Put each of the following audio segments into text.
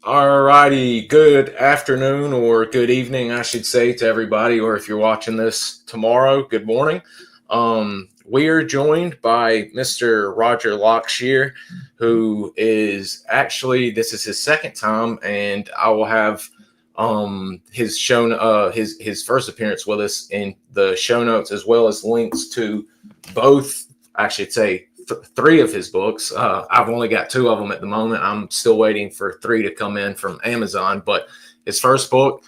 Alrighty, good afternoon or good evening, I should say, to everybody, or if you're watching this tomorrow, good morning. We are joined by Mr. Roger Lockshier, who is actually, this is his second time, and I will have his first appearance with us in the show notes, as well as links to both, I should say, three of his books. I've only got two of them at the moment. I'm still waiting for three to come in from Amazon. But his first book,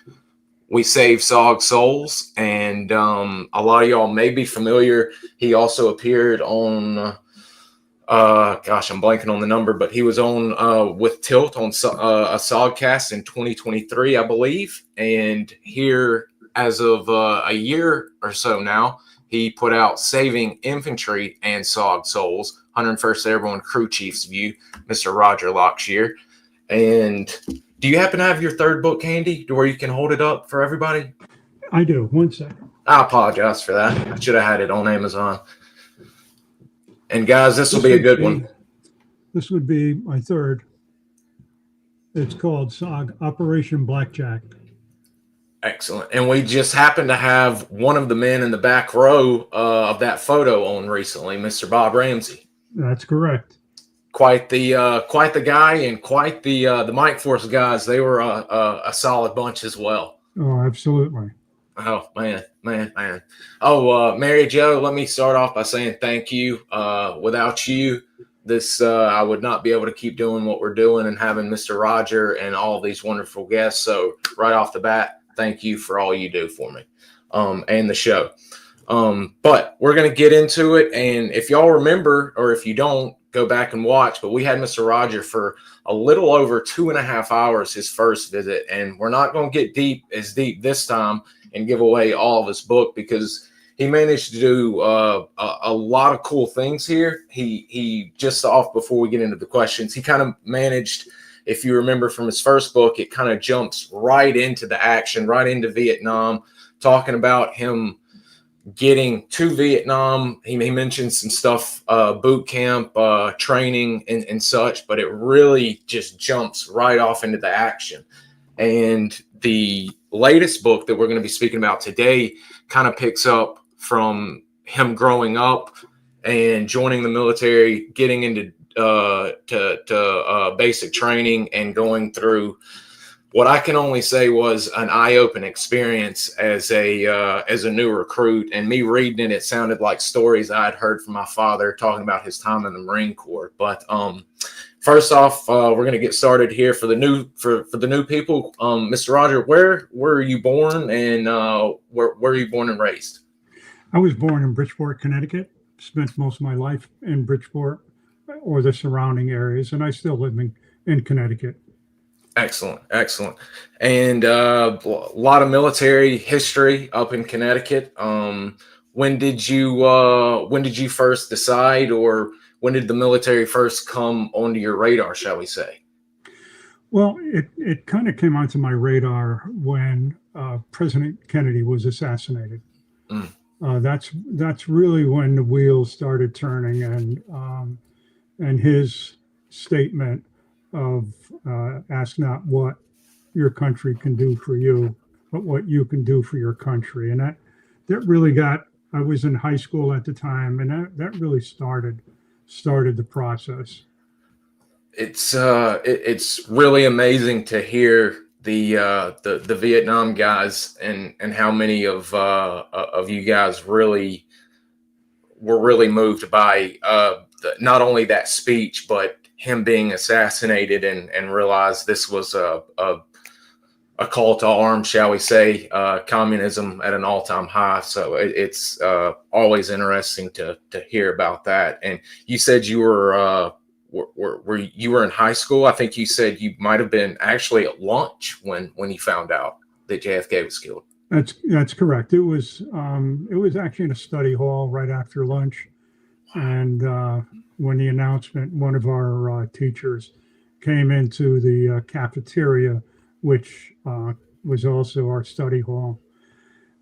We Save SOG Souls, and a lot of y'all may be familiar. He also appeared on, I'm blanking on the number, but he was on with Tilt on a SOGcast in 2023, I believe. And here, as of a year or so now, he put out Saving Infantry and SOG Souls, 101st Airborne Crewchief's View, Mr. Roger Lockshier. And do you happen to have your third book handy to where you can hold it up for everybody? I do. 1 second. I apologize for that. I should have had it on Amazon. And guys, this will be a good one. This would be my third. It's called SOG Operation Blackjack. Excellent. And we just happen to have one of the men in the back row of that photo on recently, Mr. Bob Ramsey. That's correct. Quite the guy, and quite the Mike Force guys. They were a solid bunch as well. Oh, absolutely. Oh, man. Oh, Mary Jo, let me start off by saying thank you. Without you, this I would not be able to keep doing what we're doing and having Mr. Roger and all these wonderful guests. So right off the bat, thank you for all you do for me and the show. But we're going to get into it. And if y'all remember, or if you don't, go back and watch. But we had Mr. Roger for a little over 2.5 hours his first visit. And we're not going to get as deep this time and give away all of his book, because he managed to do a lot of cool things here. He just off before we get into the questions, he kind of managed, if you remember from his first book, it kind of jumps right into the action, right into Vietnam, talking about him getting to Vietnam. He mentioned some stuff, boot camp, training and such, but it really just jumps right off into the action. And the latest book that we're going to be speaking about today kind of picks up from him growing up and joining the military, getting into basic training, and going through what I can only say was an eye-opening experience as a new recruit. And me reading it sounded like stories I had heard from my father talking about his time in the Marine Corps. But first off, we're going to get started here for the new people. Mr. Roger, where were you born, and where were you born and raised? I was born in Bridgeport, Connecticut. Spent most of my life in Bridgeport or the surrounding areas, and I still live in Connecticut. Excellent. And a lot of military history up in Connecticut. When did you first decide, or when did the military first come onto your radar, shall we say? Well, it kind of came onto my radar when President Kennedy was assassinated. That's really when the wheels started turning, and his statement of ask not what your country can do for you, but what you can do for your country. And that really got, I was in high school at the time, and that really started the process. It's really amazing to hear the Vietnam guys and how many of you guys really were really moved by not only that speech, but him being assassinated, and realized this was a call to arms, shall we say, communism at an all-time high. So it's always interesting to hear about that. And you said you were in high school. I think you said you might have been actually at lunch when you found out that JFK was killed. That's correct. It was actually in a study hall right after lunch, and when the announcement, one of our teachers came into the cafeteria, which was also our study hall,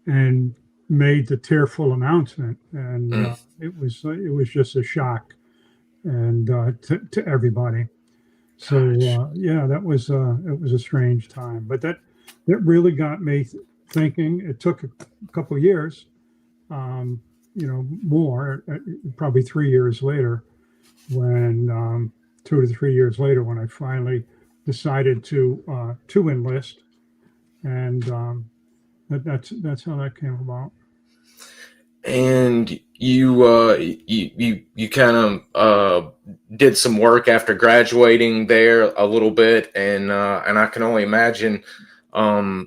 and made the tearful announcement, and it was just a shock, and to everybody. So yeah, that was it was a strange time, but that really got me thinking. It took a couple of years, more, probably 3 years later, when 2 to 3 years later, when I finally decided to enlist, and that's how that came about. And you kind of did some work after graduating there a little bit, and I can only imagine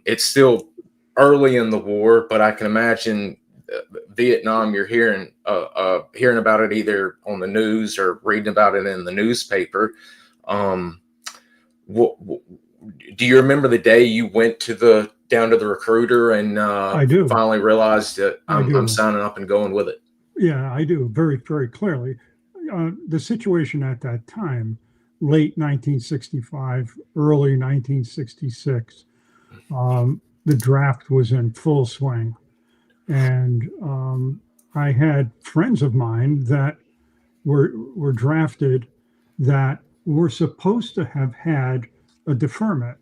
it's still early in the war, but I can imagine Vietnam. You're hearing about it either on the news or reading about it in the newspaper. Do you remember the day you went down to the recruiter and I do. finally realized that I'm do. signing up and going with it? Yeah, I do, very, very clearly. The situation at that time, late 1965, early 1966, the draft was in full swing. And I had friends of mine that were drafted that were supposed to have had a deferment.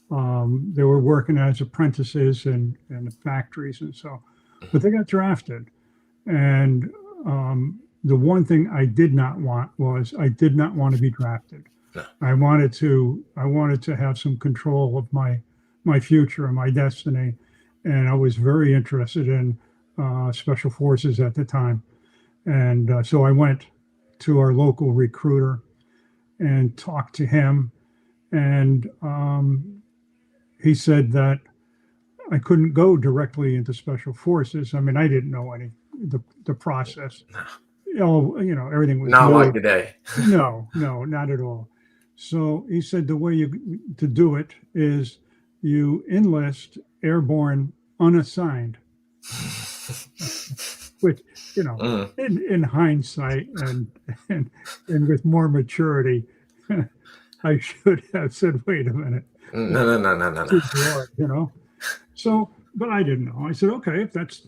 They were working as apprentices in the factories and so, but they got drafted. And the one thing I did not want was I did not want to be drafted. No. I wanted to have some control of my future and my destiny. And I was very interested in Special Forces at the time. And so I went to our local recruiter and talked to him. And he said that I couldn't go directly into Special Forces. I mean, I didn't know the process. Everything was not new. Like today. No, not at all. So he said the way to do it is you enlist airborne unassigned, which in hindsight and with more maturity, I should have said, wait a minute. No. So, but I didn't know. I said, okay, if that's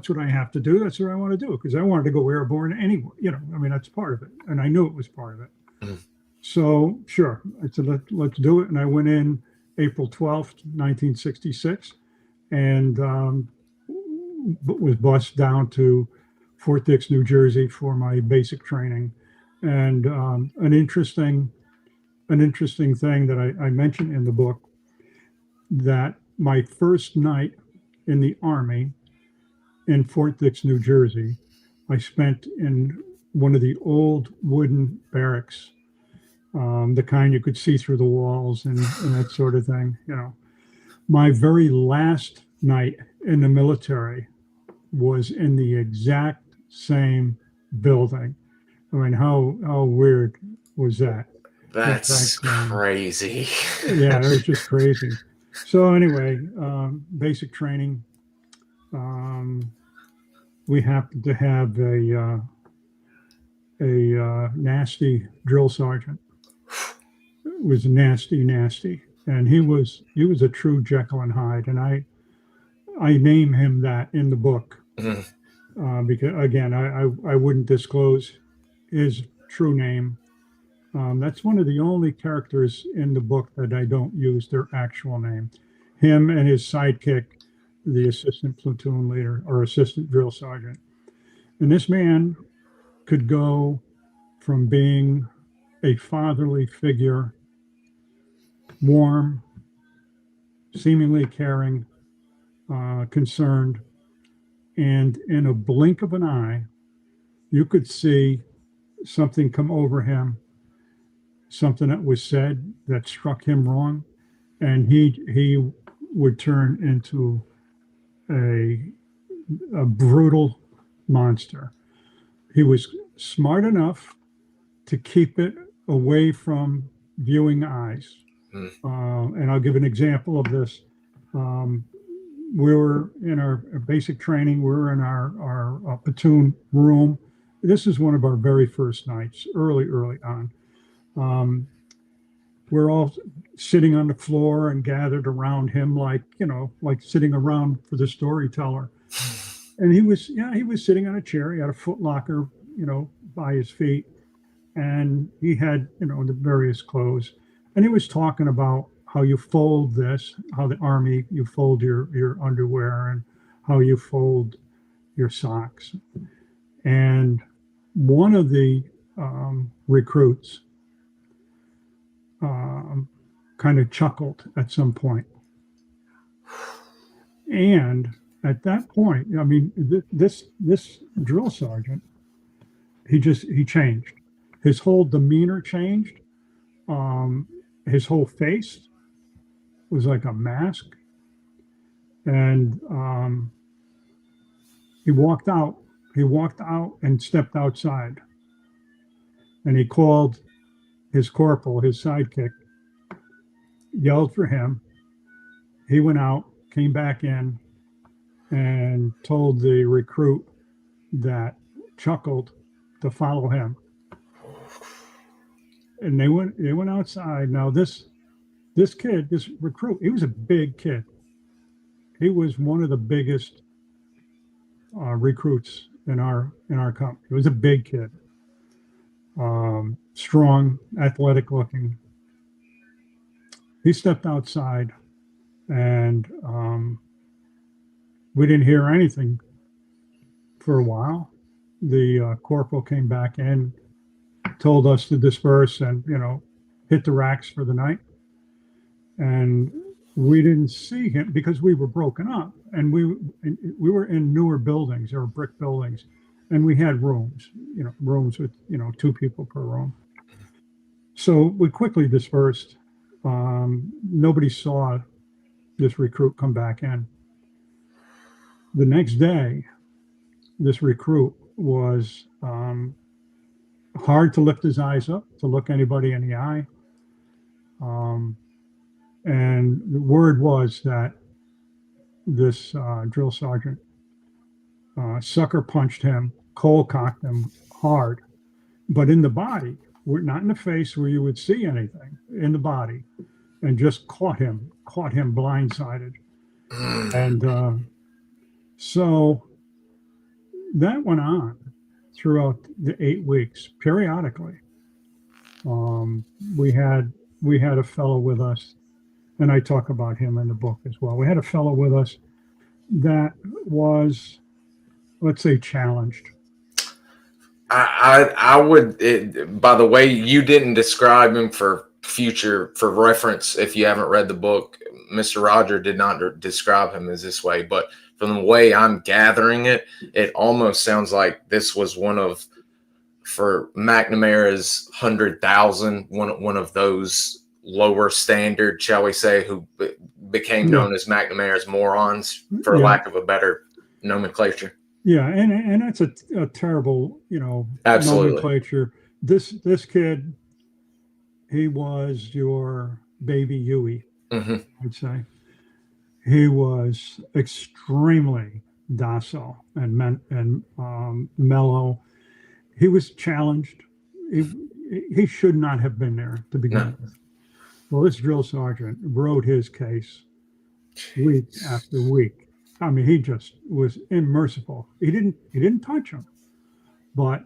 what I have to do, that's what I want to do, because I wanted to go airborne anyway. I mean, that's part of it, and I knew it was part of it. Mm-hmm. So, sure, I said, let's do it, and I went in April 12th, 1966, and was bused down to Fort Dix, New Jersey for my basic training. And an interesting thing that I mentioned in the book, that my first night in the Army in Fort Dix, New Jersey, I spent in one of the old wooden barracks, the kind you could see through the walls and that sort of thing. My very last night in the military was in the exact same building. I mean, how weird was that? That's crazy. Yeah, it was just crazy. So anyway, basic training. We happened to have a nasty drill sergeant. It was nasty, and he was a true Jekyll and Hyde, and I name him that in the book. Mm-hmm. Because again, I wouldn't disclose his true name. That's one of the only characters in the book that I don't use their actual name. Him and his sidekick, the assistant platoon leader or assistant drill sergeant. And this man could go from being a fatherly figure, warm, seemingly caring, concerned, and in a blink of an eye, you could see something come over him, something that was said that struck him wrong, and he would turn into a brutal monster. He was smart enough to keep it away from viewing eyes. And I'll give an example of this. We were in our basic training. We were in our platoon room. This is one of our very first nights, early on. We're all sitting on the floor and gathered around him, like sitting around for the storyteller. And he was sitting on a chair. He had a foot locker, by his feet. and he had, the various clothes, and he was talking about how you fold this, how the Army, you fold your underwear, and how you fold your socks. And one of the recruits kind of chuckled at some point. And at that point, I mean, this drill sergeant, he changed. His whole demeanor changed. His whole face was like a mask. And he walked out and stepped outside. And he called his corporal, his sidekick, yelled for him. He went out, came back in, and told the recruit that chuckled to follow him. And they went outside. Now this kid, this recruit, he was a big kid. He was one of the biggest recruits in our company. He was a big kid, strong, athletic looking. He stepped outside, and we didn't hear anything for a while. The corporal came back in, told us to disperse and hit the racks for the night. And we didn't see him because we were broken up, and we were in newer buildings or brick buildings, and we had rooms with 2 people per room. So we quickly dispersed. Nobody saw this recruit come back in. The next day, this recruit was hard to lift his eyes up, to look anybody in the eye. And the word was that this drill sergeant sucker punched him, cold cocked him hard, but in the body, not in the face where you would see anything, in the body, and just caught him blindsided. And so that went on throughout the 8 weeks, periodically. We had a fellow with us, and I talk about him in the book as well. We had a fellow with us that was, let's say, challenged. I would, by the way, you didn't describe him for reference. If you haven't read the book, Mr. Roger did not describe him as this way, but from the way I'm gathering it, it almost sounds like this was for McNamara's 100,000, one of those lower standard, shall we say, who became known as McNamara's morons, for lack of a better nomenclature. Yeah, and that's a terrible, Absolutely. nomenclature. This kid, he was your baby Huey, I'd say. He was extremely docile and mellow. He was challenged. He should not have been there to begin with. Well, this drill sergeant rode his case week after week. I mean, he just was unmerciful. He didn't touch him, but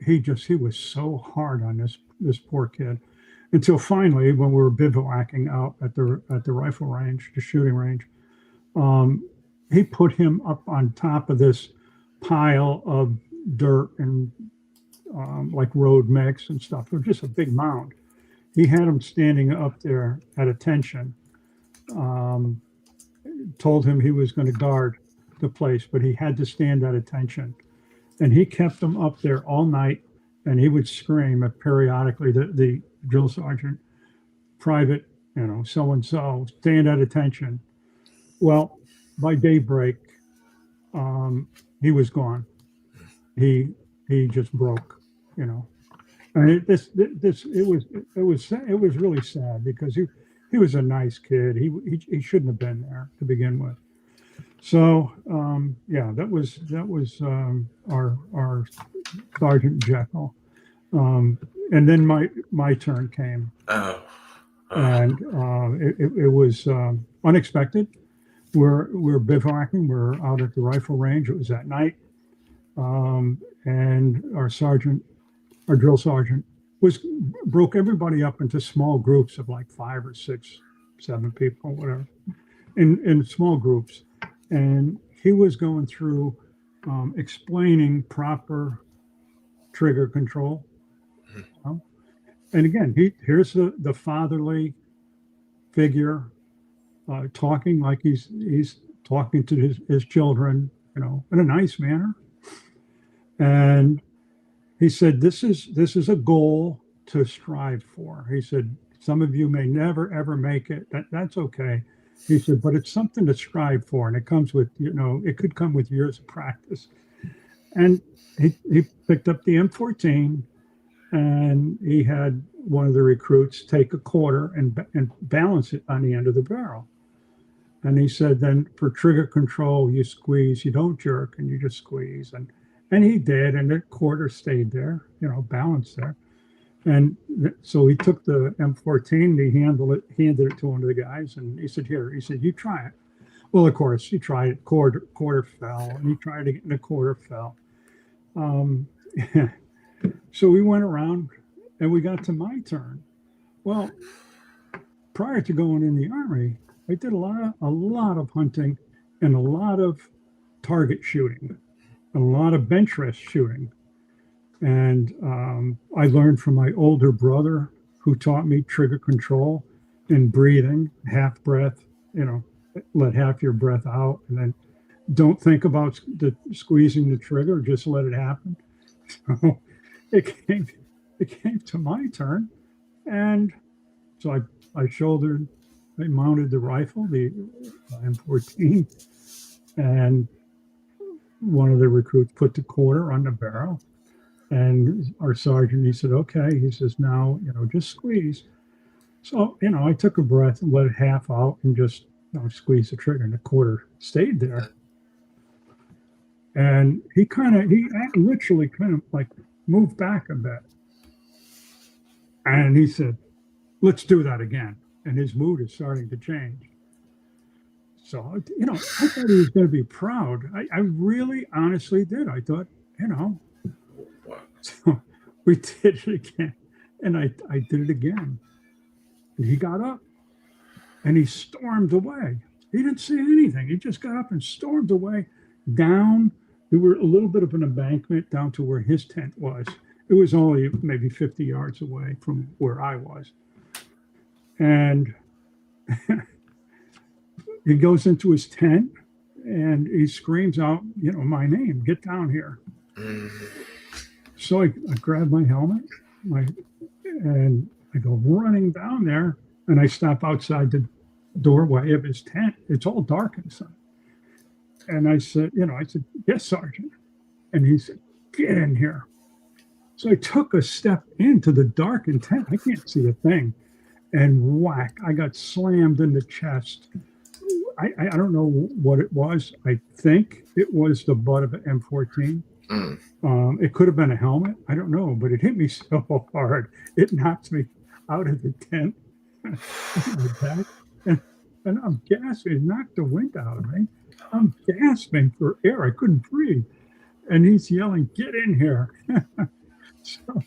he was so hard on this poor kid, until finally, when we were bivouacking out at the rifle range, the shooting range, he put him up on top of this pile of dirt and like road mix and stuff. It was just a big mound. He had him standing up there at attention. Told him he was going to guard the place, but he had to stand at attention. And he kept him up there all night, and he would scream at periodically, the drill sergeant, private, so-and-so, stand at attention. Well, by daybreak, he was gone. He just broke, And it was really sad, because he was a nice kid. He shouldn't have been there to begin with. So that was our Sergeant Jekyll. And then my turn came. And it was unexpected. We're bivouacking. We're out at the rifle range. It was at night, and our drill sergeant, was broke everybody up into small groups of like 5 or 6, 7 people, whatever, in small groups. And he was going through explaining proper trigger control. And again, here's the fatherly figure talking like he's talking to his children, in a nice manner. And he said, this is a goal to strive for. He said, some of you may never, ever make it. That's okay. He said, but it's something to strive for. And it comes with, it could come with years of practice. And he picked up the M14 and he had one of the recruits take a quarter and balance it on the end of the barrel. And he said, then for trigger control, you squeeze, you don't jerk, and you just squeeze. And he did, and the quarter stayed there, balanced there. And so he took the M14, he handed it to one of the guys, and he said, here, you try it. Well, of course, he tried it, quarter fell, and he tried it, and the quarter fell. So we went around, and we got to my turn. Well, prior to going in the Army, I did a lot of hunting and a lot of target shooting, a lot of bench rest shooting. And I learned from my older brother who taught me trigger control and breathing, half breath, let half your breath out and then don't think about squeezing the trigger, just let it happen. So it came to my turn. And so I mounted the rifle, the M14, and one of the recruits put the quarter on the barrel. And our sergeant, he said, okay. He says, now, just squeeze. So, I took a breath and let it half out and just squeeze the trigger, and the quarter stayed there. And he literally kind of like moved back a bit. And he said, let's do that again. And his mood is starting to change. So, I thought he was going to be proud. I really honestly did. I thought, so we did it again. And I did it again. And he got up and he stormed away. He didn't say anything. He just got up and stormed away down. There were a little bit of an embankment down to where his tent was. It was only maybe 50 yards away from where I was. And he goes into his tent and he screams out, my name, get down here. So I grab my helmet and I go running down there and I stop outside the doorway of his tent. It's all dark inside. And I said, yes, Sergeant. And he said, get in here. So I took a step into the darkened tent. I can't see a thing. And whack, I got slammed in the chest. I don't know what it was. I think it was the butt of an M14. It could have been a helmet. I don't know, but it hit me so hard. It knocked me out of the tent. and I'm gasping. It knocked the wind out of me. I'm gasping for air. I couldn't breathe. And he's yelling, get in here. So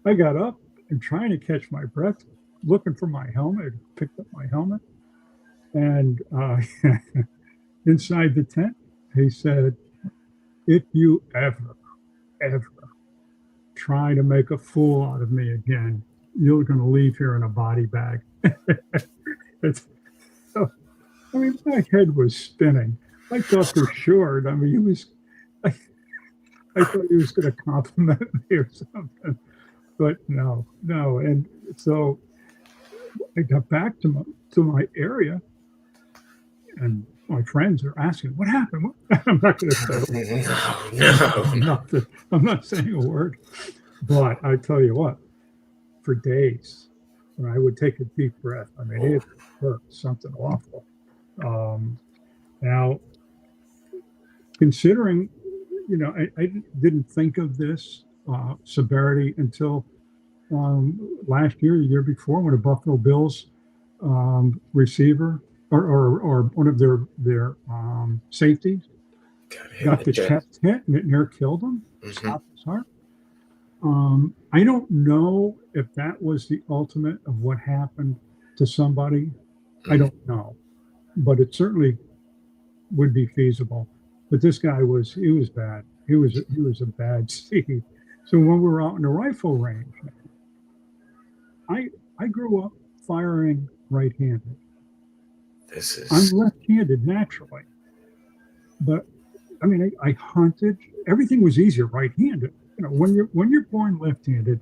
I got up and trying to catch my breath, looking for my helmet, picked up my helmet. And inside the tent, he said, if you ever try to make a fool out of me again, you're going to leave here in a body bag. So, my head was spinning. I thought for sure, I thought he was going to compliment me or something. But no. And so I got back to my area, and my friends are asking, what happened? I'm not going to say No. I'm not saying a word. But I tell you what, for days, when I would take a deep breath, it hurt something awful. Now, considering, I didn't think of this severity until last year, the year before, when a Buffalo Bills receiver or one of their safeties got the chest hit and it near killed him, stopped his heart. I don't know if that was the ultimate of what happened to somebody. I don't know, but it certainly would be feasible. But this guy he was bad. He was a bad seed. So when we were out in the rifle range, I grew up firing right-handed. I'm left-handed naturally, but I mean, I hunted. Everything was easier right-handed. You know, when you're born left-handed,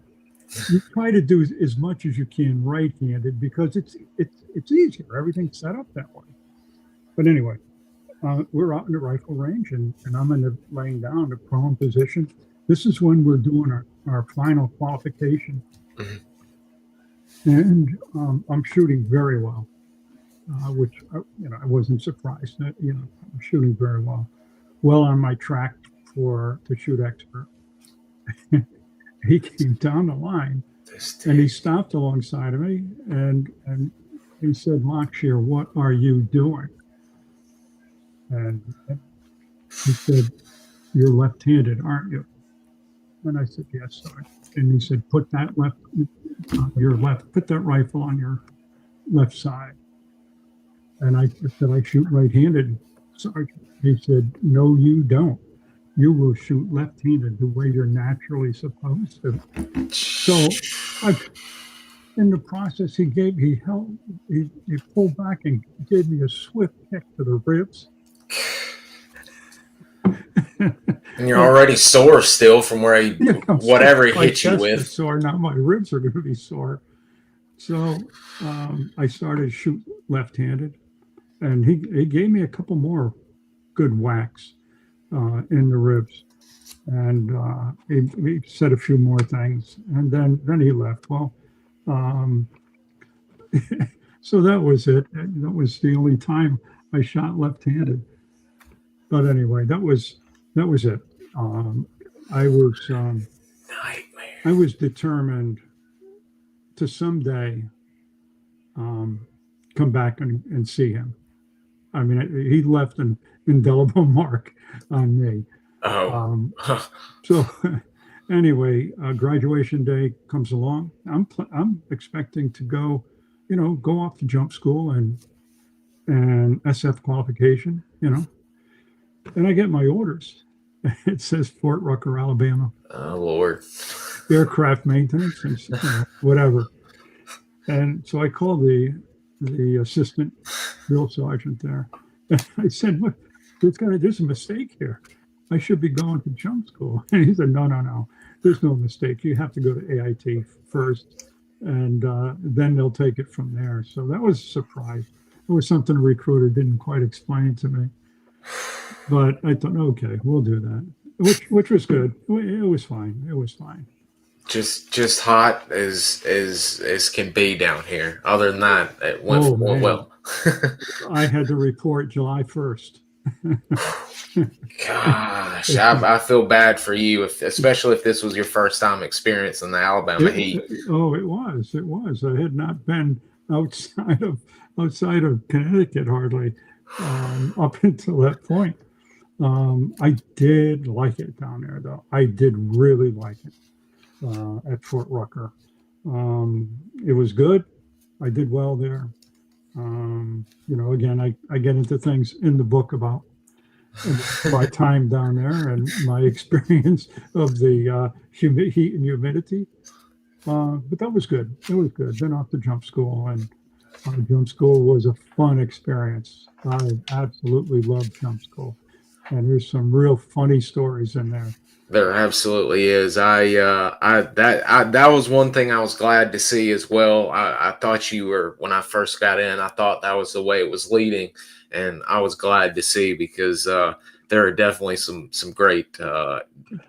you try to do as much as you can right-handed because it's easier. Everything's set up that way. But anyway, we're out in the rifle range, and I'm laying down the prone position. This is when we're doing our final qualification, and I'm shooting very well, which I wasn't surprised that I'm shooting very well on my track to shoot expert. He came down the line and he stopped alongside of me and he said, "Lockshier, what are you doing?" And he said, "You're left-handed, aren't you?" And I said, "Yes, sir." And he said, "Put that put that rifle on your left side." And I said, "I shoot right-handed, Sergeant." He said, "No, you don't. You will shoot left-handed the way you're naturally supposed to." So in the process, he pulled back and gave me a swift kick to the ribs. And you're already sore still from where whatever he hit you with. Sore. Now my ribs are going to be sore. So I started to shoot left-handed, and he gave me a couple more good whacks in the ribs, and he said a few more things, and then he left. Well, so that was it. That was the only time I shot left-handed. But anyway, that was it. I was determined to someday come back and see him. I mean, he left an indelible mark on me. So anyway, graduation day comes along. I'm expecting to go off to jump school and SF qualification, and I get my orders. It says Fort Rucker, Alabama. Oh, Lord. Aircraft maintenance and whatever. And so I called the assistant drill sergeant there. And I said, "Look, there's a mistake here. I should be going to jump school." And he said, No. There's no mistake. You have to go to AIT first, and then they'll take it from there. So that was a surprise. It was something a recruiter didn't quite explain to me. But I thought, okay, we'll do that, which was good. It was fine. It was fine. Just hot as can be down here. Other than that, it went well. I had to report July 1st. Gosh, I feel bad for you, especially if this was your first time experiencing the Alabama heat. Oh, it was. I had not been outside of Connecticut hardly up until that point. I did like it down there, though. I did really like it at Fort Rucker. It was good. I did well there. Again, I get into things in the book about my time down there and my experience of the heat and humidity. But that was good. It was good. Then off to jump school, and jump school was a fun experience. I absolutely loved jump school, and there's some real funny stories in there. There absolutely is. That was one thing I was glad to see as well. I thought you were, when I first got in, I thought that was the way it was leading, and I was glad to see because there are definitely some great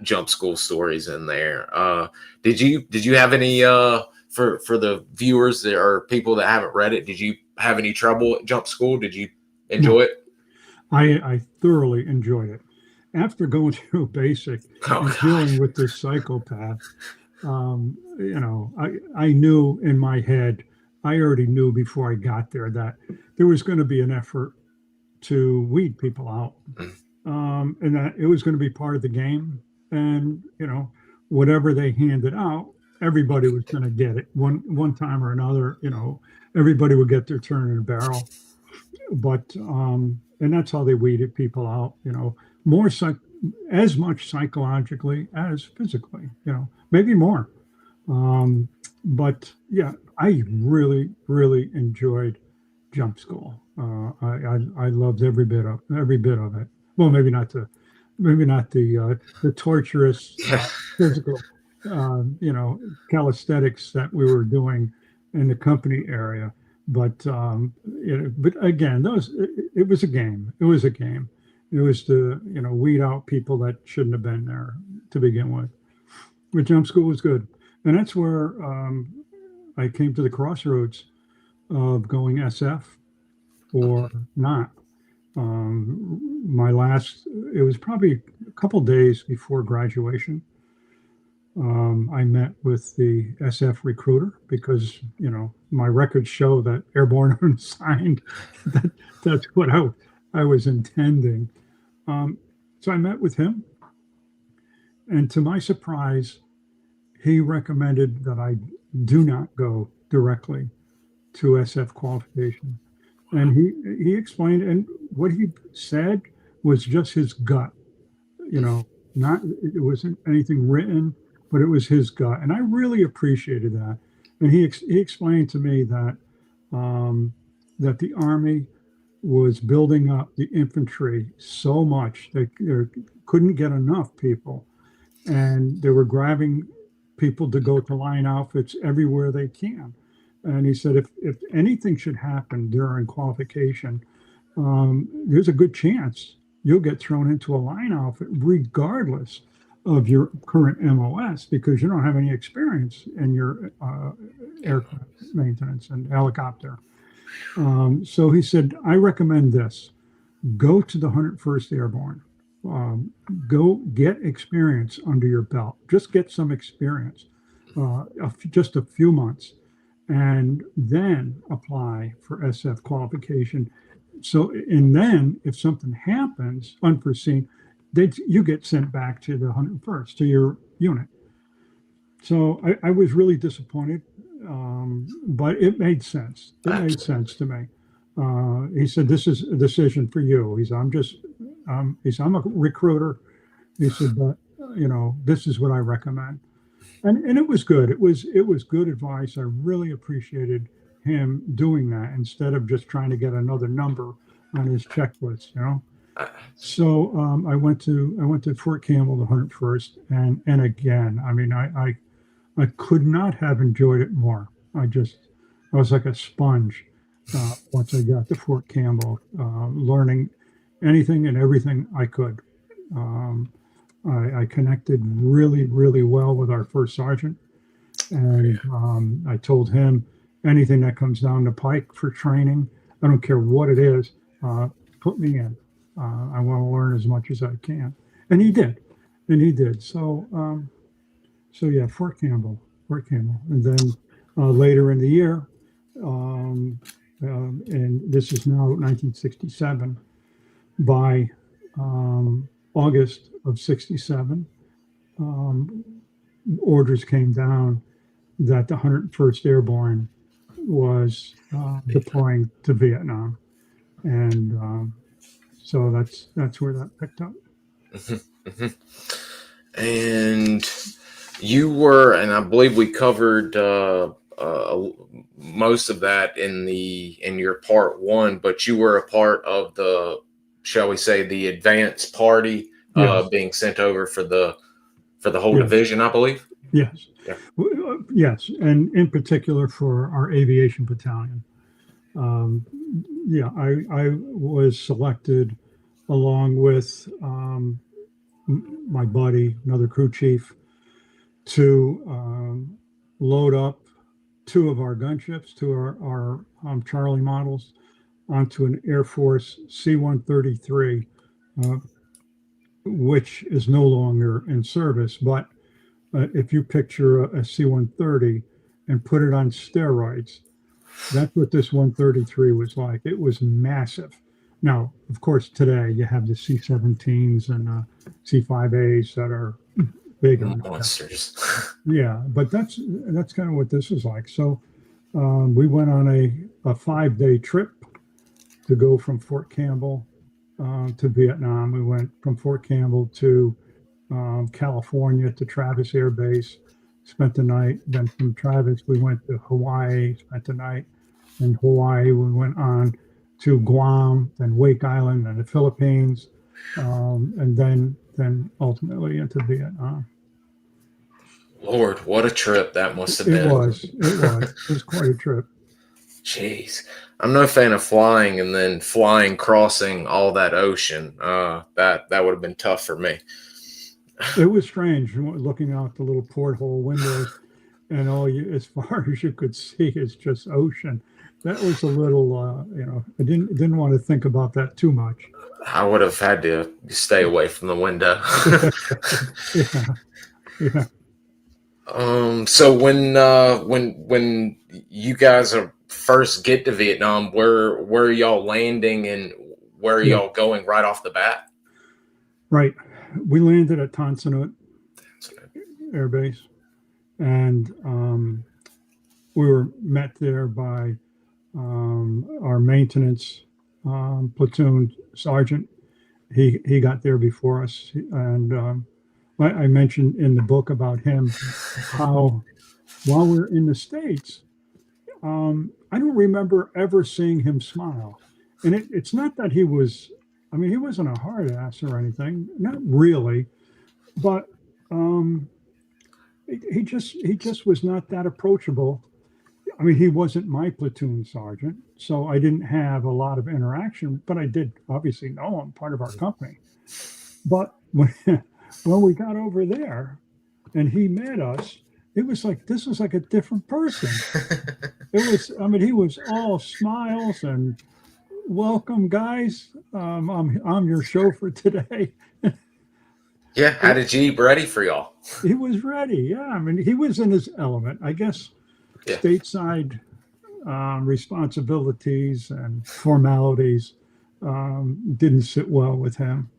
jump school stories in there. Did you have any for the viewers that are people that haven't read it? Did you have any trouble at jump school? Did you enjoy it? I thoroughly enjoyed it. After going through basic and dealing with this psychopath, I knew in my head, I already knew before I got there that there was going to be an effort to weed people out, and that it was going to be part of the game. And whatever they handed out everybody was going to get it one time or another. Everybody would get their turn in a barrel, but and that's how they weeded people out. More as much psychologically as physically. Maybe more. But yeah, I really, really enjoyed jump school. I loved every bit of it. Well, maybe not the torturous physical, calisthenics that we were doing in the company area. But again, it was a game. It was a game. It was to weed out people that shouldn't have been there to begin with. But jump school was good, and that's where I came to the crossroads of going SF or not. It was probably a couple days before graduation. I met with the SF recruiter because, my records show that airborne unassigned. That's what I was intending. So I met with him, and to my surprise, he recommended that I do not go directly to SF qualification. And he explained, and what he said was just his gut, it wasn't anything written, but it was his gut. And I really appreciated that. And he explained to me that that the Army was building up the infantry so much they couldn't get enough people, and they were grabbing people to go to line outfits everywhere they can. And he said, if anything should happen during qualification, there's a good chance you'll get thrown into a line outfit regardless of your current MOS, because you don't have any experience in your aircraft maintenance and helicopter. So he said, I recommend this. Go to the 101st Airborne. Go get experience under your belt. Just get some experience, just a few months, and then apply for SF qualification. And then if something happens unforeseen, you get sent back to the 101st, to your unit. So I was really disappointed, but it made sense. It made sense to me. He said, this is a decision for you. I'm a recruiter. He said, but this is what I recommend. And it was good. It was good advice. I really appreciated him doing that instead of just trying to get another number on his checklist, So I went to Fort Campbell, the 101st, and again, I mean, I could not have enjoyed it more. I was like a sponge once I got to Fort Campbell, learning anything and everything I could. I connected really, really well with our first sergeant, and I told him anything that comes down the pike for training, I don't care what it is, put me in. I want to learn as much as I can, and he did. So yeah, Fort Campbell, and then later in the year, and this is now 1967. By August of 67, orders came down that the 101st Airborne was deploying to Vietnam, and so that's where that picked up. And you were, and I believe we covered most of that in your part one, but you were a part of the, shall we say, the advance party, yes, being sent over for the whole, yes, division, I believe. Yes. Yeah. Yes, and in particular for our Aviation Battalion. I was selected along with my buddy, another crew chief, to load up two of our gunships, two of our Charlie models, onto an Air Force C-133, which is no longer in service. But if you picture a C-130 and put it on steroids, that's what this 133 was like. It was massive. Now, of course, today you have the C-17s and C-5As that are bigger. Monsters. Yeah, but that's kind of what this is like. So we went on a 5-day trip to go from Fort Campbell to Vietnam. We went from Fort Campbell to California to Travis Air Base, spent the night. Then from Travis, we went to Hawaii, spent the night. In Hawaii, we went on to Guam, then Wake Island, and the Philippines, and then ultimately into Vietnam. Lord, what a trip that must have It been. It was quite a trip. Jeez. I'm no fan of flying and then flying crossing all that ocean. That would have been tough for me. It was strange looking out the little porthole windows, and as far as you could see is just ocean. That was a little, I didn't want to think about that too much. I would have had to stay away from the window. Yeah. So when you guys first get to Vietnam, where are y'all landing and where are y'all going right off the bat? Right. We landed at Tan Son Nhut Air Base, and we were met there by our maintenance platoon sergeant. He got there before us, and I mentioned in the book about him how while we're in the States, I don't remember ever seeing him smile. And it's not that he wasn't a hard ass or anything, not really, but he just was not that approachable. I mean, he wasn't my platoon sergeant, so I didn't have a lot of interaction, but I did obviously know him, part of our company. But when we got over there and he met us, it was like, this was like a different person. He was all smiles and welcome, guys. I'm your chauffeur today. Yeah, how did you eat ready for y'all? He was ready. Yeah, I mean, he was in his element, I guess. Yeah. Stateside responsibilities and formalities didn't sit well with him,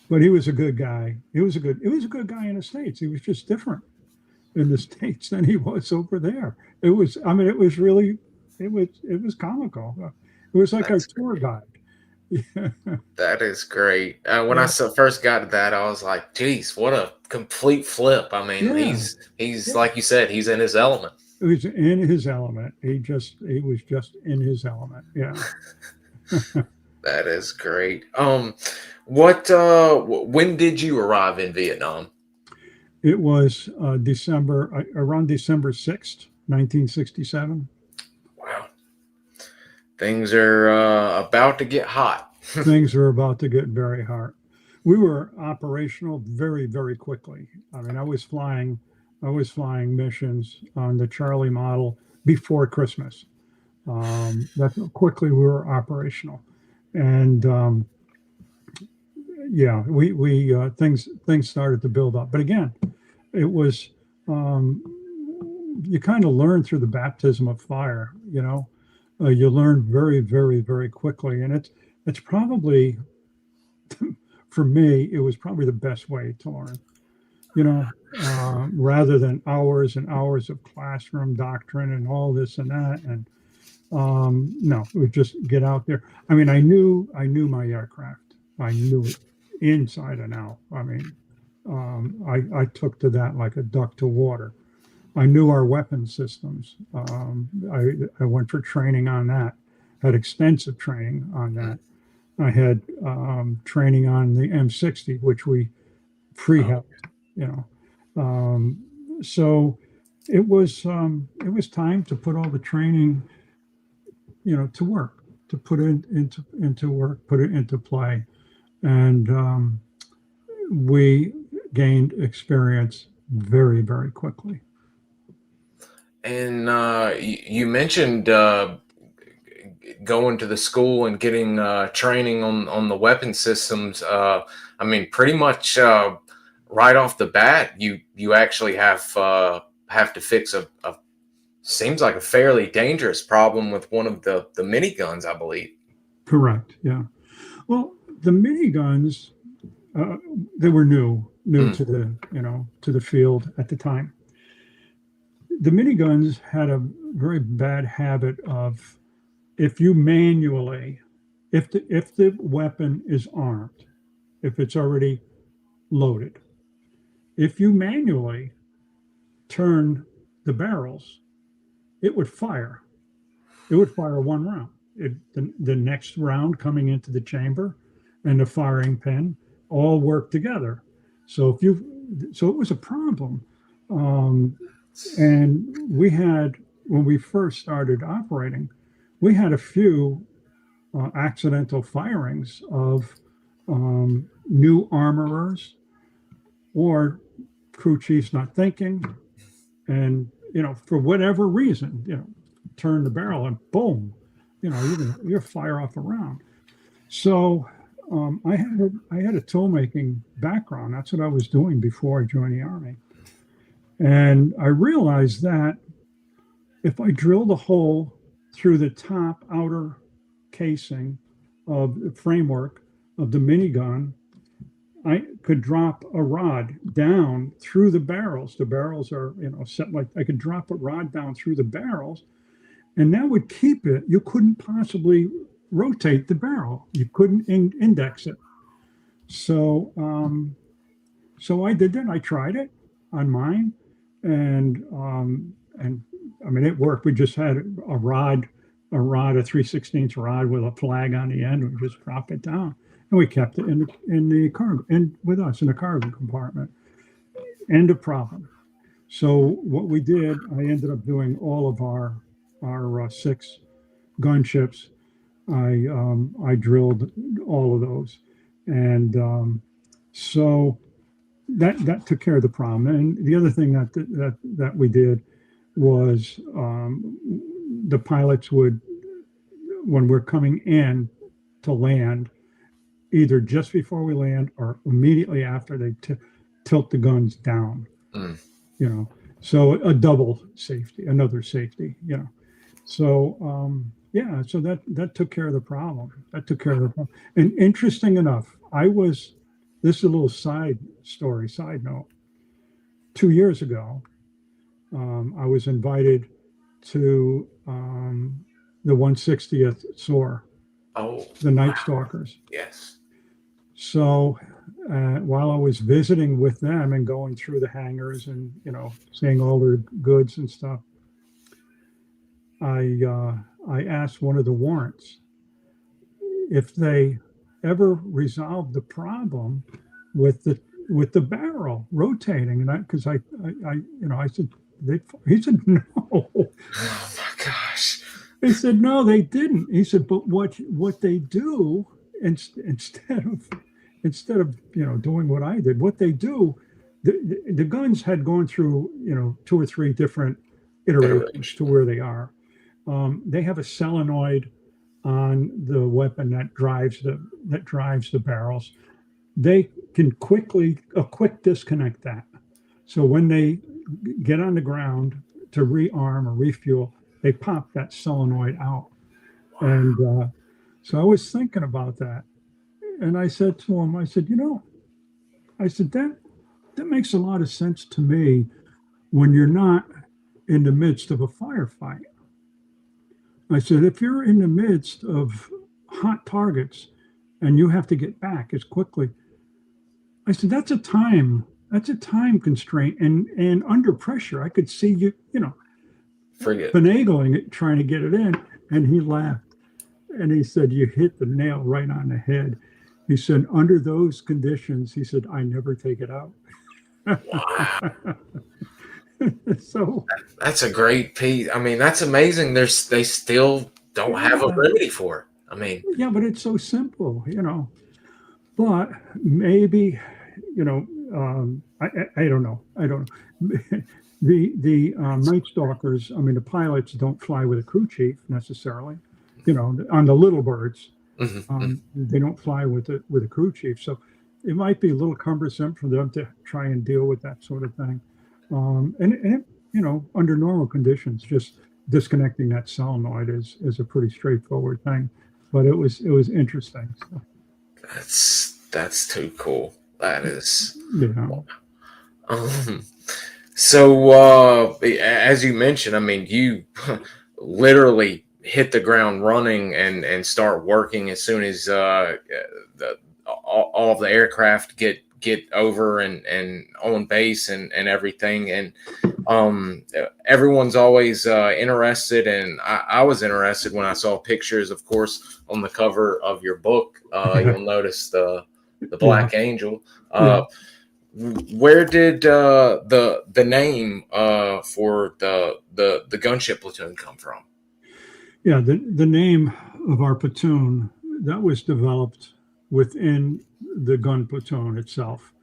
but he was a good guy. He was a good guy in the States. He was just different in the States than he was over there. It was comical. It was like our tour guide. That is great. When I first got to that, I was like, geez, what a complete flip. I mean, he's like you said, he's in his element. It was in his element. He was just in his element. Yeah. That is great. When did you arrive in Vietnam? It was around December 6th, 1967. Wow. Things are about to get hot. Things are about to get very hot. We were operational very, very quickly. I mean, I was flying missions on the Charlie model before Christmas. That's quickly we were operational, and we things started to build up. But again, it was you kind of learn through the baptism of fire. You learn very, very, very quickly, and it's probably for me it was probably the best way to learn. Rather than hours and hours of classroom doctrine and all this and that. And no, it was just get out there. I mean, I knew my aircraft. I knew it inside and out. I mean, I took to that like a duck to water. I knew our weapon systems. I went for training on that, had extensive training on that. I had training on the M60, which we pre-helped. So it was time to put all the training, to work, to put it into work, put it into play, and we gained experience very, very quickly. And you mentioned going to the school and getting training on the weapon systems. I mean, pretty much. Right off the bat, you actually have to fix a seems like a fairly dangerous problem with one of the miniguns, I believe. Correct. Yeah. Well, the miniguns they were new. new to the, to the field at the time. The miniguns had a very bad habit of, if you manually, if the weapon is armed, if it's already loaded, if you manually turn the barrels, it would fire. It would fire one round. The next round coming into the chamber and the firing pin all work together. So so it was a problem. And we had, when we first started operating, we had a few accidental firings of new armorers or crew chiefs not thinking, and for whatever reason, turn the barrel and boom, you're fire off a round. So I had a tool making background. That's what I was doing before I joined the Army. And I realized that if I drilled a hole through the top outer casing of the framework of the minigun, I could drop a rod down through the barrels. The barrels are, set like, I could drop a rod down through the barrels, and that would keep it. You couldn't possibly rotate the barrel. You couldn't index it. So, so I did that. I tried it on mine, and I mean, it worked. We just had a rod, a 3/16 rod with a flag on the end. We just drop it down, and we kept it in the cargo, and with us in the cargo compartment. End of problem. So what we did, I ended up doing all of our 6 gunships. I drilled all of those, and so that took care of the problem. And the other thing that we did was the pilots would, when we're coming in to land, either just before we land or immediately after, they tilt the guns down. So a double safety, another safety. So yeah, so that took care of the problem. And interesting enough, this is a little side note. 2 years ago, I was invited to the 160th SOAR, the Night Stalkers. Yes. So while I was visiting with them and going through the hangars and seeing all their goods and stuff, I asked one of the warrants if they ever resolved the problem with the barrel rotating, and because I said, he said no. Oh my gosh. He said no, they didn't. He said, but what they do instead of doing what I did, what they do, the guns had gone through 2 or 3 different iterations to where they are. They have a solenoid on the weapon that drives the barrels. They can quick disconnect that. So when they get on the ground to rearm or refuel, they pop that solenoid out. And so I was thinking about that, and I said to him, I said, that makes a lot of sense to me when you're not in the midst of a firefight. I said, if you're in the midst of hot targets and you have to get back as quickly, I said, that's a time constraint, and under pressure, I could see you, finagling it, trying to get it in. And he laughed, and he said, you hit the nail right on the head. He said, under those conditions, he said, I never take it out. Wow. So that's a great piece. I mean, that's amazing. They still don't have a remedy for it. I mean, yeah, but it's so simple, But maybe, I don't know. The Night Stalkers. I mean, the pilots don't fly with a crew chief necessarily. On the little birds, they don't fly with a crew chief. So it might be a little cumbersome for them to try and deal with that sort of thing. And under normal conditions, just disconnecting that solenoid is a pretty straightforward thing. But it was interesting. So. That's too cool. That is. Yeah. Um, so, as you mentioned, I mean, you literally hit the ground running and start working as soon as all of the aircraft get over and on base and everything. And everyone's always interested, and I was interested when I saw pictures, of course, on the cover of your book. You'll notice the Black Angel. Where did the name for the gunship platoon come from? Yeah, the name of our platoon, that was developed within the gun platoon itself.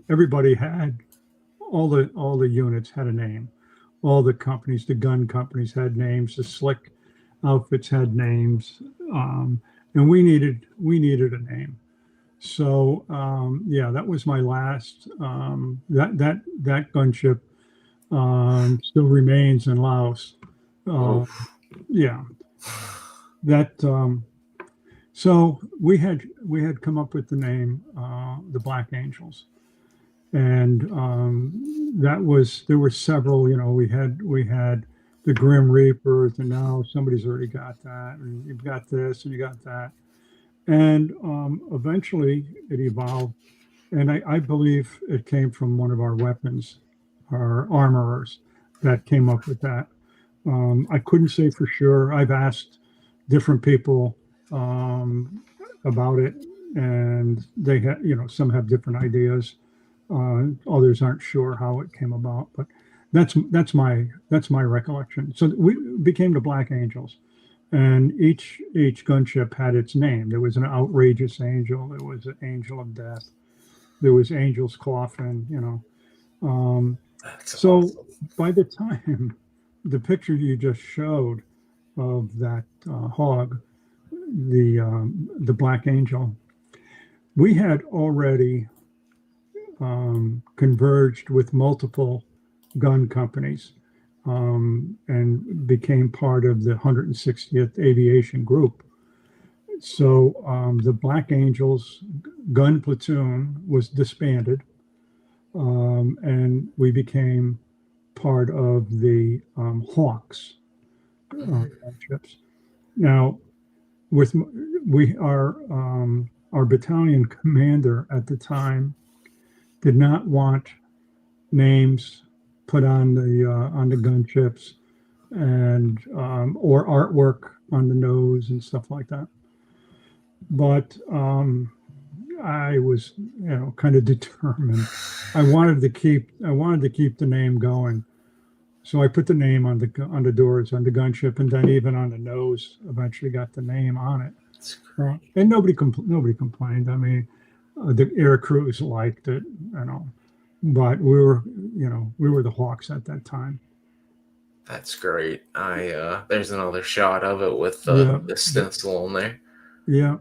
Everybody had, all the units had a name. All the companies, the gun companies had names. The slick outfits had names, and we needed a name. So yeah, that was my last. That gunship still remains in Laos. Yeah, that. So we had come up with the name the Black Angels, and there were several. You know, we had the Grim Reapers, and now somebody's already got that, and you've got this, and you got that, and eventually it evolved, and I believe it came from one of our weapons, our armorers, that came up with that. I couldn't say for sure. I've asked different people about it, and they have, some have different ideas. Others aren't sure how it came about, but that's my recollection. So we became the Black Angels, and each gunship had its name. There was an Outrageous Angel. There was an Angel of Death. There was Angel's Coffin. So awesome. By the time the picture you just showed of that hog, the Black Angel, we had already converged with multiple gun companies and became part of the 160th Aviation Group. So the Black Angels gun platoon was disbanded, and we became part of the Hawks ships. Now, our battalion commander at the time did not want names put on the gunships and or artwork on the nose and stuff like that. But I was, kind of determined. I wanted to keep the name going, so I put the name on the doors on the gunship, and then even on the nose. Eventually, got the name on it, and nobody complained. I mean, the air crews liked it, but we were the Hawks at that time. That's great. There's another shot of it with the stencil on there. Yeah,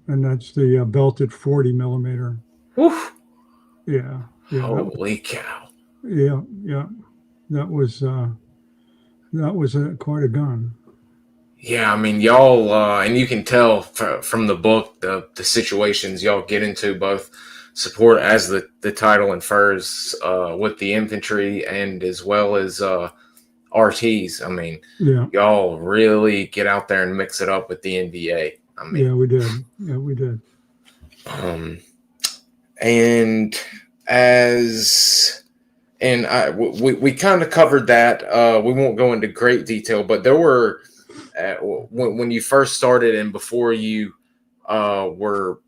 and that's the belted 40 millimeter. Woof. Yeah. Holy cow. Yeah. That was quite a gun. Yeah, I mean, y'all, and you can tell from the book the situations y'all get into, both support, as the title infers, with the infantry, and as well as RTs. I mean, y'all really get out there and mix it up with the NVA. I mean, yeah, we did. We kind of covered that. We won't go into great detail, but there were when you first started and before you were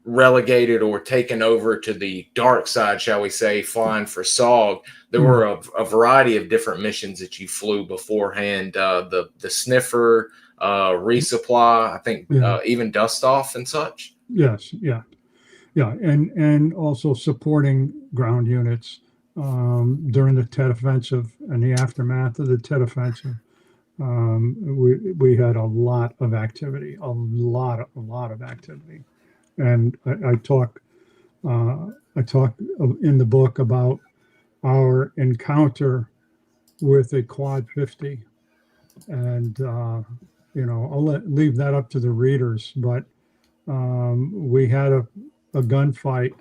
relegated or taken over to the dark side, shall we say, flying for SOG, there were a variety of different missions that you flew beforehand. The sniffer, resupply, I think, even dust off and such. Yes, yeah, and also supporting ground units during the Tet Offensive and the aftermath of the Tet Offensive. We had a lot of activity, and I talk in the book about our encounter with a Quad 50, and I'll leave that up to the readers, but we had a gunfight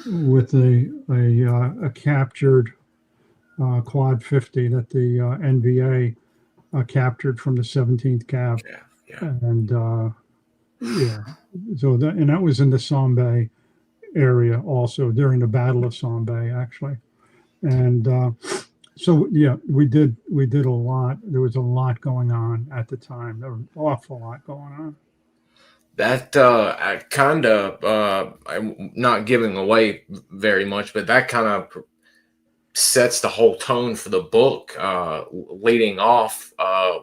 with a captured Quad 50 that the NVA captured from the 17th Cav. Yeah. And yeah, so that was in the Sahn Bay area also during the Battle of Sahn Bay, actually. And so yeah, we did a lot. There was a lot going on at the time. There was an awful lot going on. That I kind of I'm not giving away very much, but that kind of sets the whole tone for the book, leading off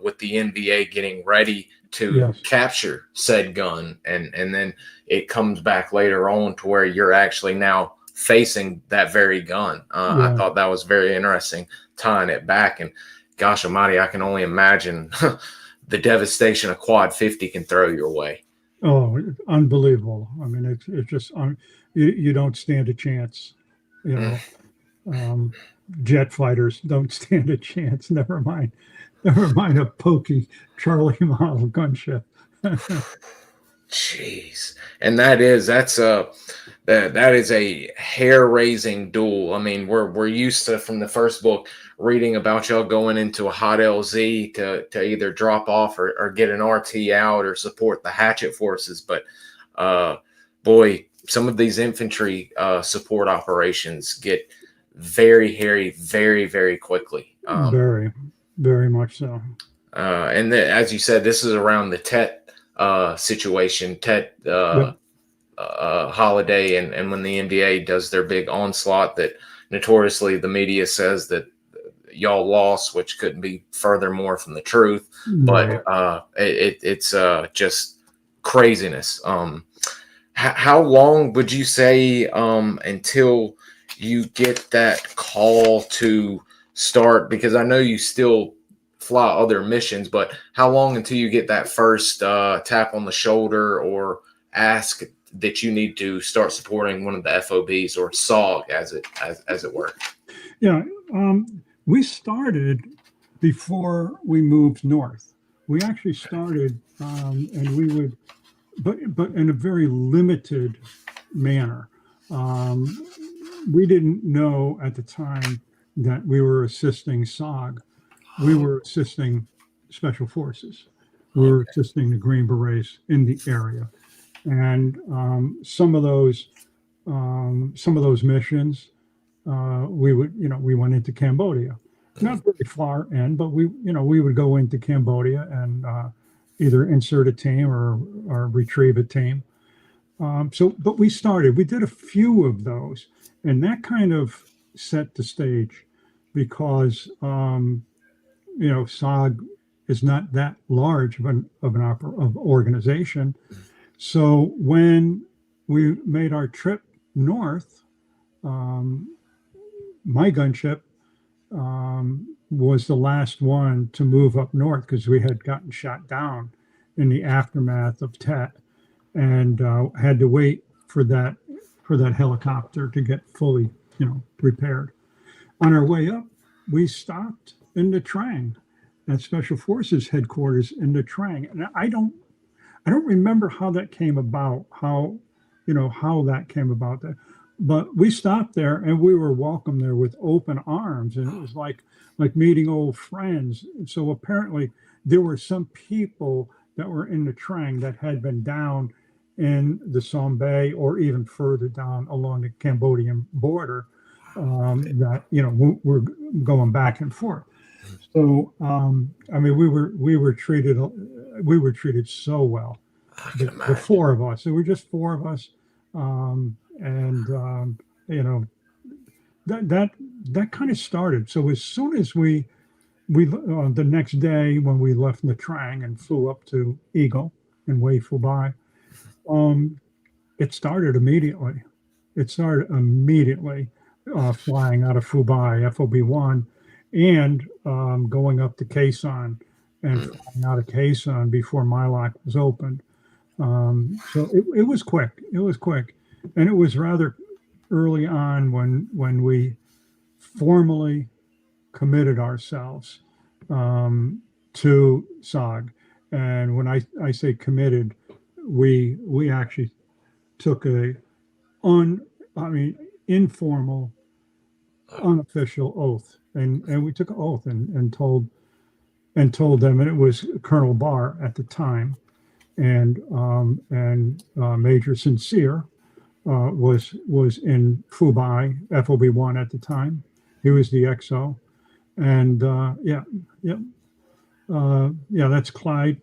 with the NVA getting ready to capture said gun, and then it comes back later on to where you're actually now facing that very gun. I thought that was very interesting, tying it back. And gosh almighty, I can only imagine the devastation a Quad 50 can throw your way. Oh, unbelievable. I mean, it's just, you don't stand a chance, you know. Jet fighters don't stand a chance. Never mind a pokey Charlie model gunship. Jeez. And that is a hair-raising duel. I mean, we're used to, from the first book, reading about y'all going into a hot LZ to either drop off or get an RT out or support the hatchet forces. But boy, some of these infantry support operations get very hairy, very, very quickly. Very, very much so. And as you said, this is around the Tet situation, Tet holiday, and when the NVA does their big onslaught that notoriously the media says that y'all lost, which couldn't be furthermore from the truth. But it's just craziness. How long would you say until you get that call to start? Because I know you still fly other missions, but how long until you get that first tap on the shoulder or ask that you need to start supporting one of the FOBs or SOG as it were? Yeah, we started before we moved north. We actually started, and we would, but in a very limited manner. We didn't know at the time that we were assisting SOG. We were assisting Special Forces. We were assisting the Green Berets in the area, and some of those missions, we went into Cambodia, not very far in, but we would go into Cambodia and either insert a team or retrieve a team. But we did a few of those, and that kind of set the stage because SOG is not that large of an organization. So when we made our trip north, my gunship was the last one to move up north because we had gotten shot down in the aftermath of Tet, and had to wait for that helicopter to get fully repaired. On our way up, we stopped in the Trang at Special Forces headquarters in the Trang, and I don't remember how that came about, how that came about. But we stopped there and we were welcomed there with open arms, and it was like meeting old friends. And so apparently there were some people that were in the Trang that had been down in the Sahn Bay or even further down along the Cambodian border, that we're going back and forth. So I mean, we were treated so well. The four of us. There were just four of us, that kind of started. So as soon as we the next day when we left Nha Trang and flew up to Eagle in Hue Phu Bai, it started immediately. Flying out of Phu Bai, FOB1, and going up to Khe Sanh and flying out of Khe Sanh before Mylock was opened. So it was quick. It was quick. And it was rather early on when we formally committed ourselves to SOG. And when I say committed, we actually took a informal, unofficial oath, and we took an oath and told them, and it was Colonel Barr at the time, and Major Sincere was in FOB 1 at the time. He was the XO, and that's Clyde.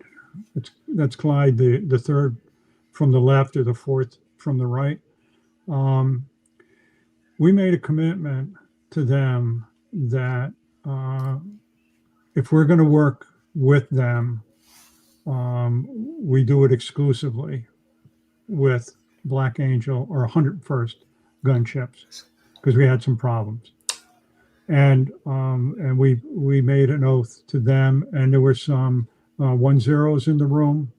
That's Clyde, the third from the left, or the fourth from the right. We made a commitment to them that if we're going to work with them, we do it exclusively with Black Angel or 101st Gunships, because we had some problems. And we made an oath to them, and there were some 10s in the room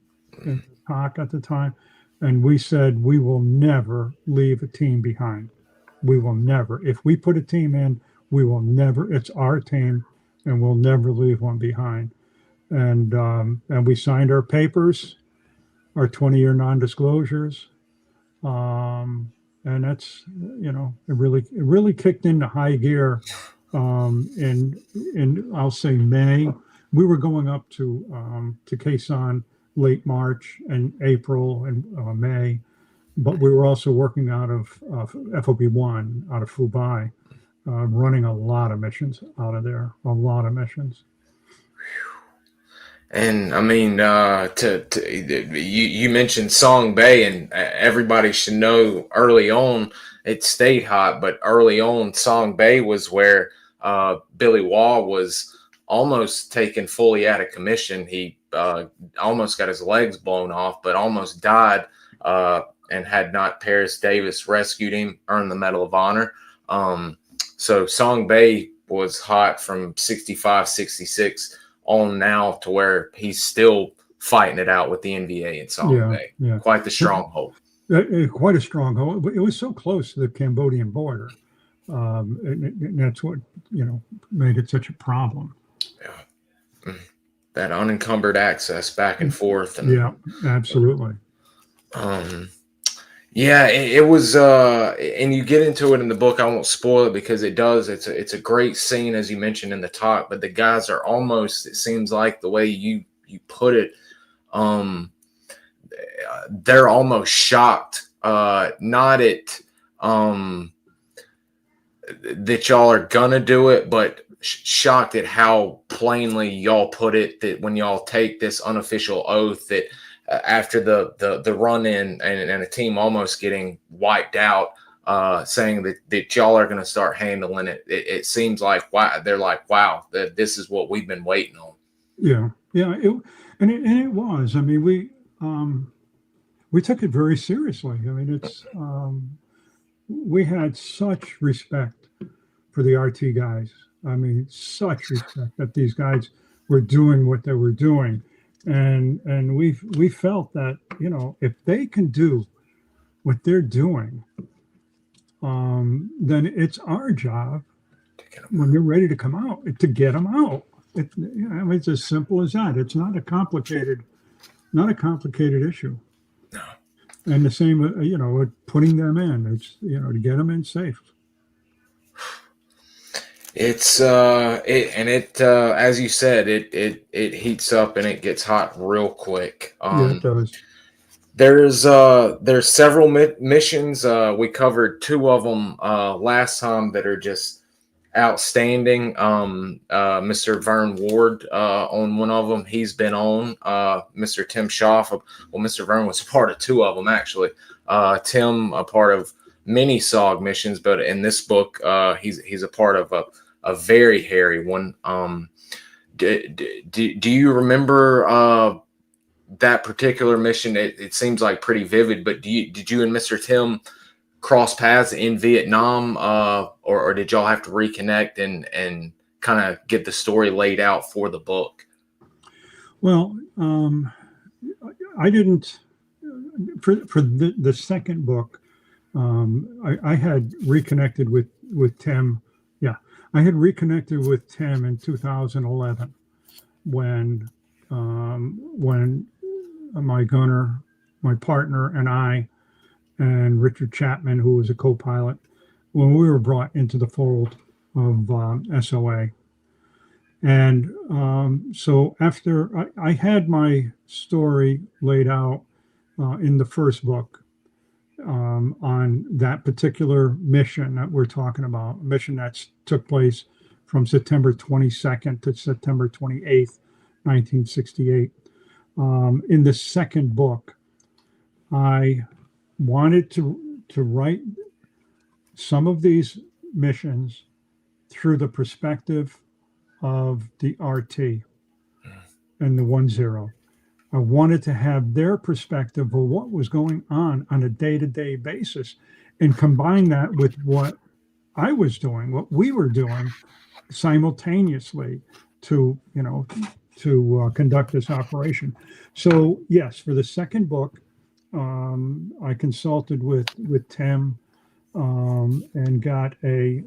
in talk at the time, and we said we will never leave a team behind. We will never. If we put a team in, we will never. It's our team, and we'll never leave one behind. And we signed our papers, our 20-year non-disclosures, and that's, it really kicked into high gear. In I'll say May. We were going up to Sahn late March and April and May, but we were also working out of FOB 1, out of Fubai, running a lot of missions out of there, a lot of missions. And I mean, you mentioned Song Bay, and everybody should know early on it stayed hot, but early on Song Bay was where Billy Wall was almost taken fully out of commission. He almost got his legs blown off, but almost died, and had not Paris Davis rescued him, earned the Medal of Honor. So Song Bay was hot from 65, 66 on now to where he's still fighting it out with the NVA in Song Bay. Yeah. Quite the stronghold. Quite a stronghold. It was so close to the Cambodian border. And that's what, made it such a problem. Yeah. That unencumbered access back and forth. And, yeah, absolutely. Yeah, it was, and you get into it in the book. I won't spoil it because it does. It's a great scene, as you mentioned in the talk, but the guys are almost, it seems like the way you put it, they're almost shocked, not at, that y'all are gonna do it, but shocked at how plainly y'all put it, that when y'all take this unofficial oath, that after the run in and a team almost getting wiped out, saying that y'all are going to start handling it. It seems like, wow, they're like, wow, that this is what we've been waiting on. Yeah. It was. I mean, we took it very seriously. I mean, it's we had such respect for the RT guys. I mean, such respect that these guys were doing what they were doing. And we felt that, if they can do what they're doing, then it's our job when they're ready to come out to get them out. It's as simple as that. It's not a complicated issue. No. And the same, with putting them in. It's to get them in safe. It's as you said, it heats up and it gets hot real quick. Yeah, it does. There's several missions. We covered 2 of them last time that are just outstanding. Mr. Vern Ward on one of them. He's been on. Mr. Tim Schaff. Well, Mr. Vern was a part of 2 of them actually. Tim a part of many SOG missions, but in this book, he's a part of a very hairy one. Do you remember that particular mission? It seems like pretty vivid, but did you and Mr. Tim cross paths in Vietnam, or did y'all have to reconnect and kind of get the story laid out for the book? Well, I didn't for the second book. I had reconnected with Tim. Yeah, I had reconnected with Tim in 2011 when my gunner, my partner, and I and Richard Chapman, who was a co-pilot, when we were brought into the fold of SOA. And so after I had my story laid out in the first book on that particular mission that we're talking about, a mission that took place from September 22nd to September 28th, 1968. In the second book, I wanted to write some of these missions through the perspective of the RT and the 1-0. I wanted to have their perspective of what was going on a day-to-day basis and combine that with what I was doing, what we were doing simultaneously to conduct this operation. So yes, for the second book, I consulted with Tim and got a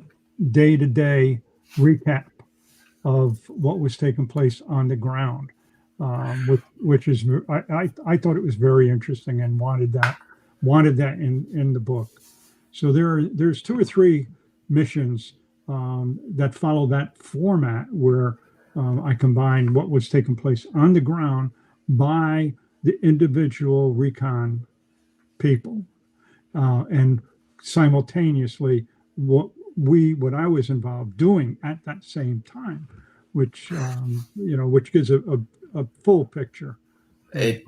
day-to-day recap of what was taking place on the ground, which is I thought it was very interesting and wanted that in the book. So there's 2 or 3 missions that follow that format where I combined what was taking place on the ground by the individual recon people, and simultaneously what I was involved doing at that same time, which gives a full picture. It's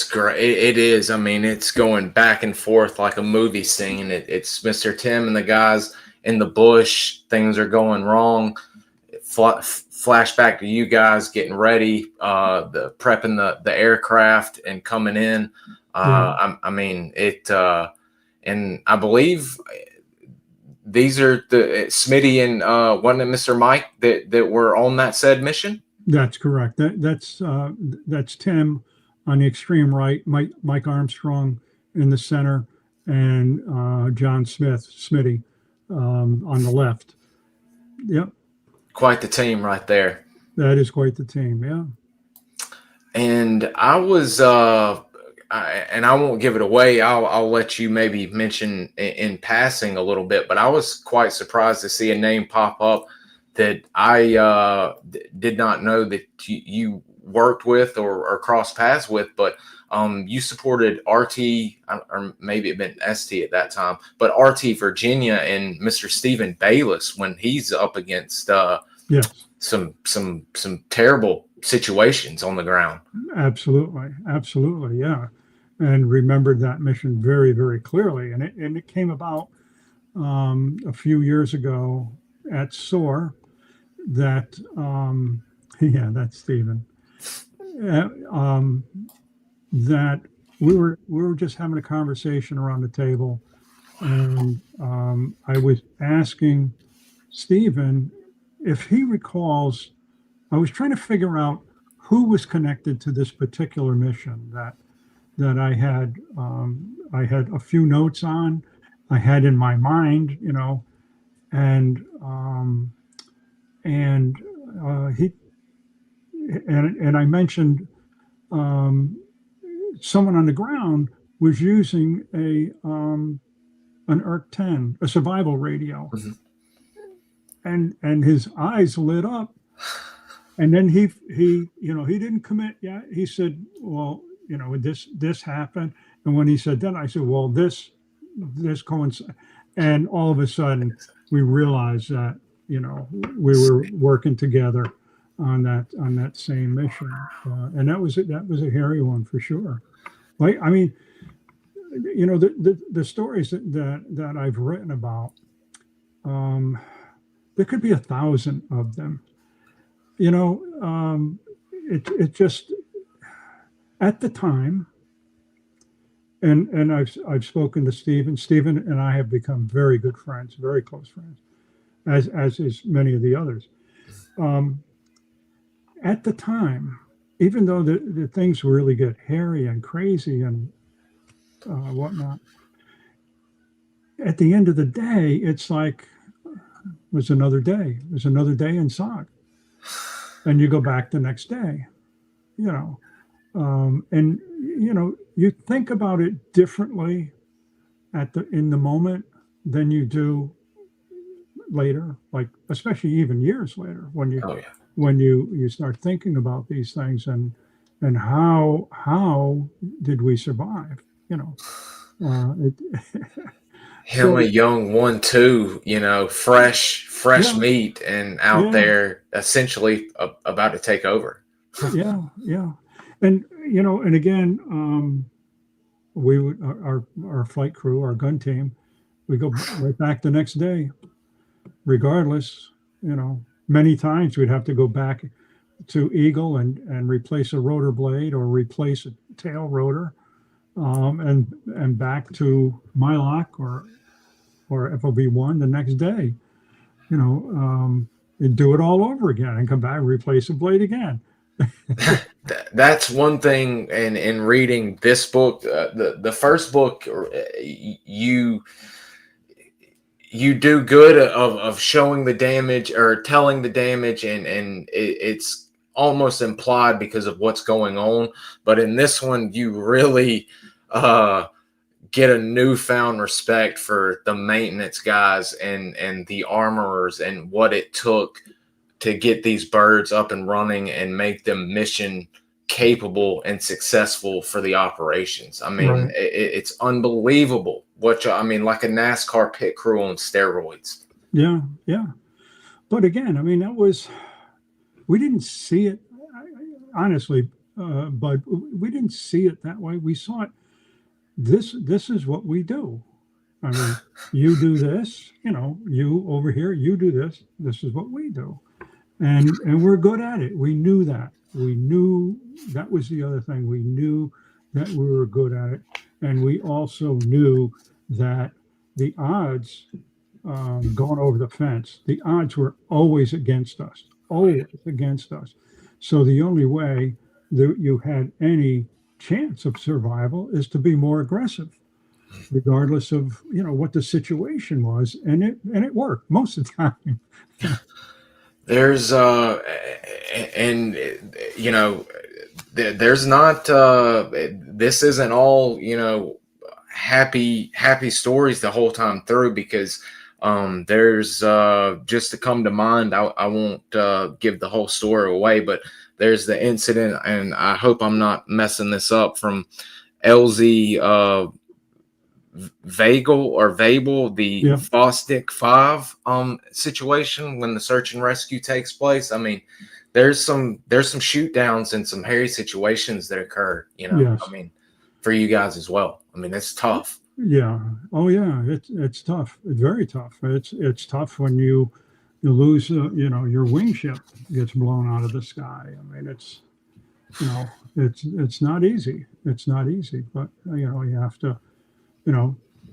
great. It is. I mean, it's going back and forth like a movie scene. It's Mr. Tim and the guys in the bush. Things are going wrong. Flashback to you guys getting ready, the prepping the aircraft and coming in. I mean, it, and I believe these are the Smitty and wasn't it Mr. Mike that were on that said mission? That's correct. That's Tim on the extreme right, Mike Armstrong in the center, and John Smitty on the left. Yep. Quite the team right there. That is quite the team, yeah. And I was, and I won't give it away. I'll let you maybe mention in passing a little bit, but I was quite surprised to see a name pop up that I did not know that you worked with or crossed paths with, but you supported RT, or maybe it been ST at that time, but RT Virginia and Mr. Stephen Bayless when he's up against some terrible situations on the ground. Absolutely, yeah. And remembered that mission very, very clearly. And it came about a few years ago at SOAR that, that's Stephen. That we were just having a conversation around the table, and I was asking Stephen if he recalls. I was trying to figure out who was connected to this particular mission that I had. I had a few notes on. I had in my mind, and I mentioned someone on the ground was using an ERC-10, a survival radio, and his eyes lit up, and then he didn't commit yet. He said, "Well, this happened," and when he said that, I said, "Well, this coincides," and all of a sudden we realized that we were working together on that same mission, and that was a hairy one for sure. Like, I mean, the stories that I've written about, there could be 1,000 of them. It just at the time, and I've spoken to Stephen. Stephen and I have become very good friends, very close friends, as is many of the others. At the time, even though the things really get hairy and crazy and whatnot, at the end of the day, it's like it was another day. It was another day in SOG, and you go back the next day, and you think about it differently in the moment than you do later, like especially even years later when you Oh yeah. when you start thinking about these things and how did we survive? Him So a young 1-2, fresh yeah, meat and out yeah, there essentially about to take over. yeah, and again, we would our flight crew, our gun team, we go right back the next day, regardless. Many times we'd have to go back to Eagle and replace a rotor blade or replace a tail rotor, and back to Mylock or FOB1 the next day. And do it all over again and come back and replace a blade again. That's one thing. And in reading this book, the first book, you do good of showing the damage or telling the damage, and it's almost implied because of what's going on. But in this one, you really get a newfound respect for the maintenance guys and the armorers and what it took to get these birds up and running and make them mission capable and successful for the operations. I mean, Right. it's unbelievable like a NASCAR pit crew on steroids. Yeah, yeah. But again, I mean, we didn't see it honestly, but we didn't see it that way. We saw it. This is what we do. I mean, you do this, you over here, you do this. This is what we do, and we're good at it. We knew that. We knew that was the other thing. We knew that we were good at it, and we also knew that the odds going over the fence, the odds were always against us, always against us. So the only way that you had any chance of survival is to be more aggressive, regardless of what the situation was, and it worked most of the time. There's and there's not this isn't all happy stories the whole time through, because there's just to come to mind, I won't give the whole story away, but there's the incident, and I hope I'm not messing this up, from LZ Vabel, the Yeah. Fosdick 5 situation when the search and rescue takes place. I mean, there's some shoot downs and some hairy situations that occur, Yes. I mean, for you guys as well. I mean, it's tough. Yeah. Oh yeah. It's tough. It's very tough. It's tough when you lose, your wing ship gets blown out of the sky. I mean, it's not easy. It's not easy, but you have to,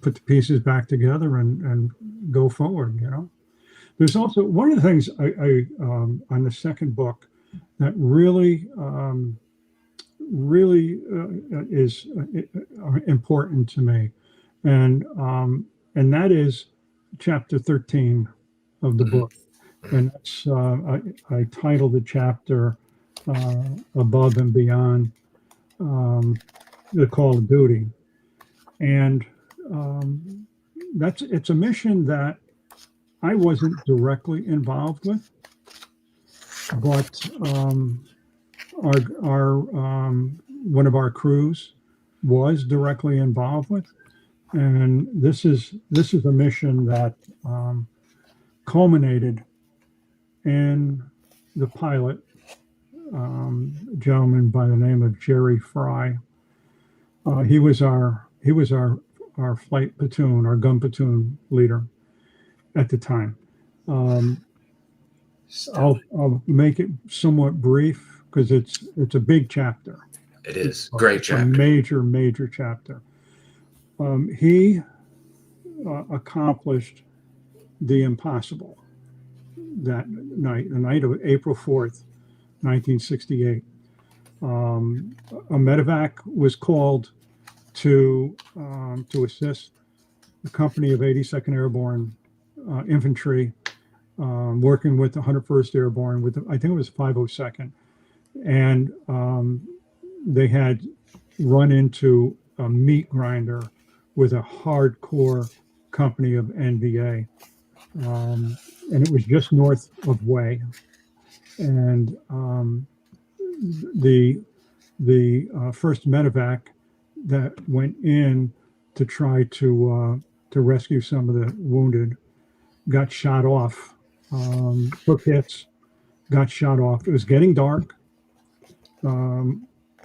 put the pieces back together and go forward. There's also one of the things I on the second book that really is important to me, and that is chapter 13 of the book, and that's I titled the chapter Above and Beyond the Call of Duty, and it's a mission that I wasn't directly involved with, but our one of our crews was directly involved with, and this is a mission that culminated in the pilot, gentleman by the name of Jerry Fry. He was our flight platoon, our gun platoon leader at the time. I'll make it somewhat brief because it's a big chapter. It is great chapter. A major chapter. He accomplished the impossible that night, the night of April 4th, 1968. A medevac was called to assist the company of 82nd Airborne Infantry, working with the 101st Airborne, I think it was 502nd, and they had run into a meat grinder with a hardcore company of NVA. And it was just north of Way. And the first medevac that went in to try to rescue some of the wounded got shot off, took hits, got shot off. It was getting dark.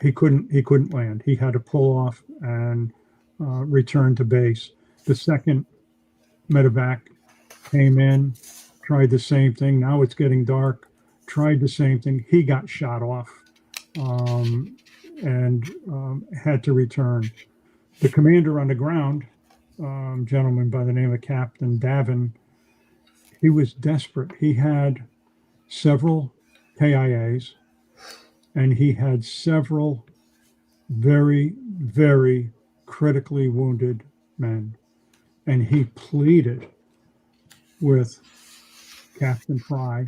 He couldn't land. He had to pull off and return to base. The second medevac came in, tried the same thing. Now it's getting dark. Tried the same thing. He got shot off and had to return. The commander on the ground, gentleman by the name of Captain Davin, he was desperate. He had several KIAs, and he had several very, very critically wounded men. And he pleaded with Captain Fry,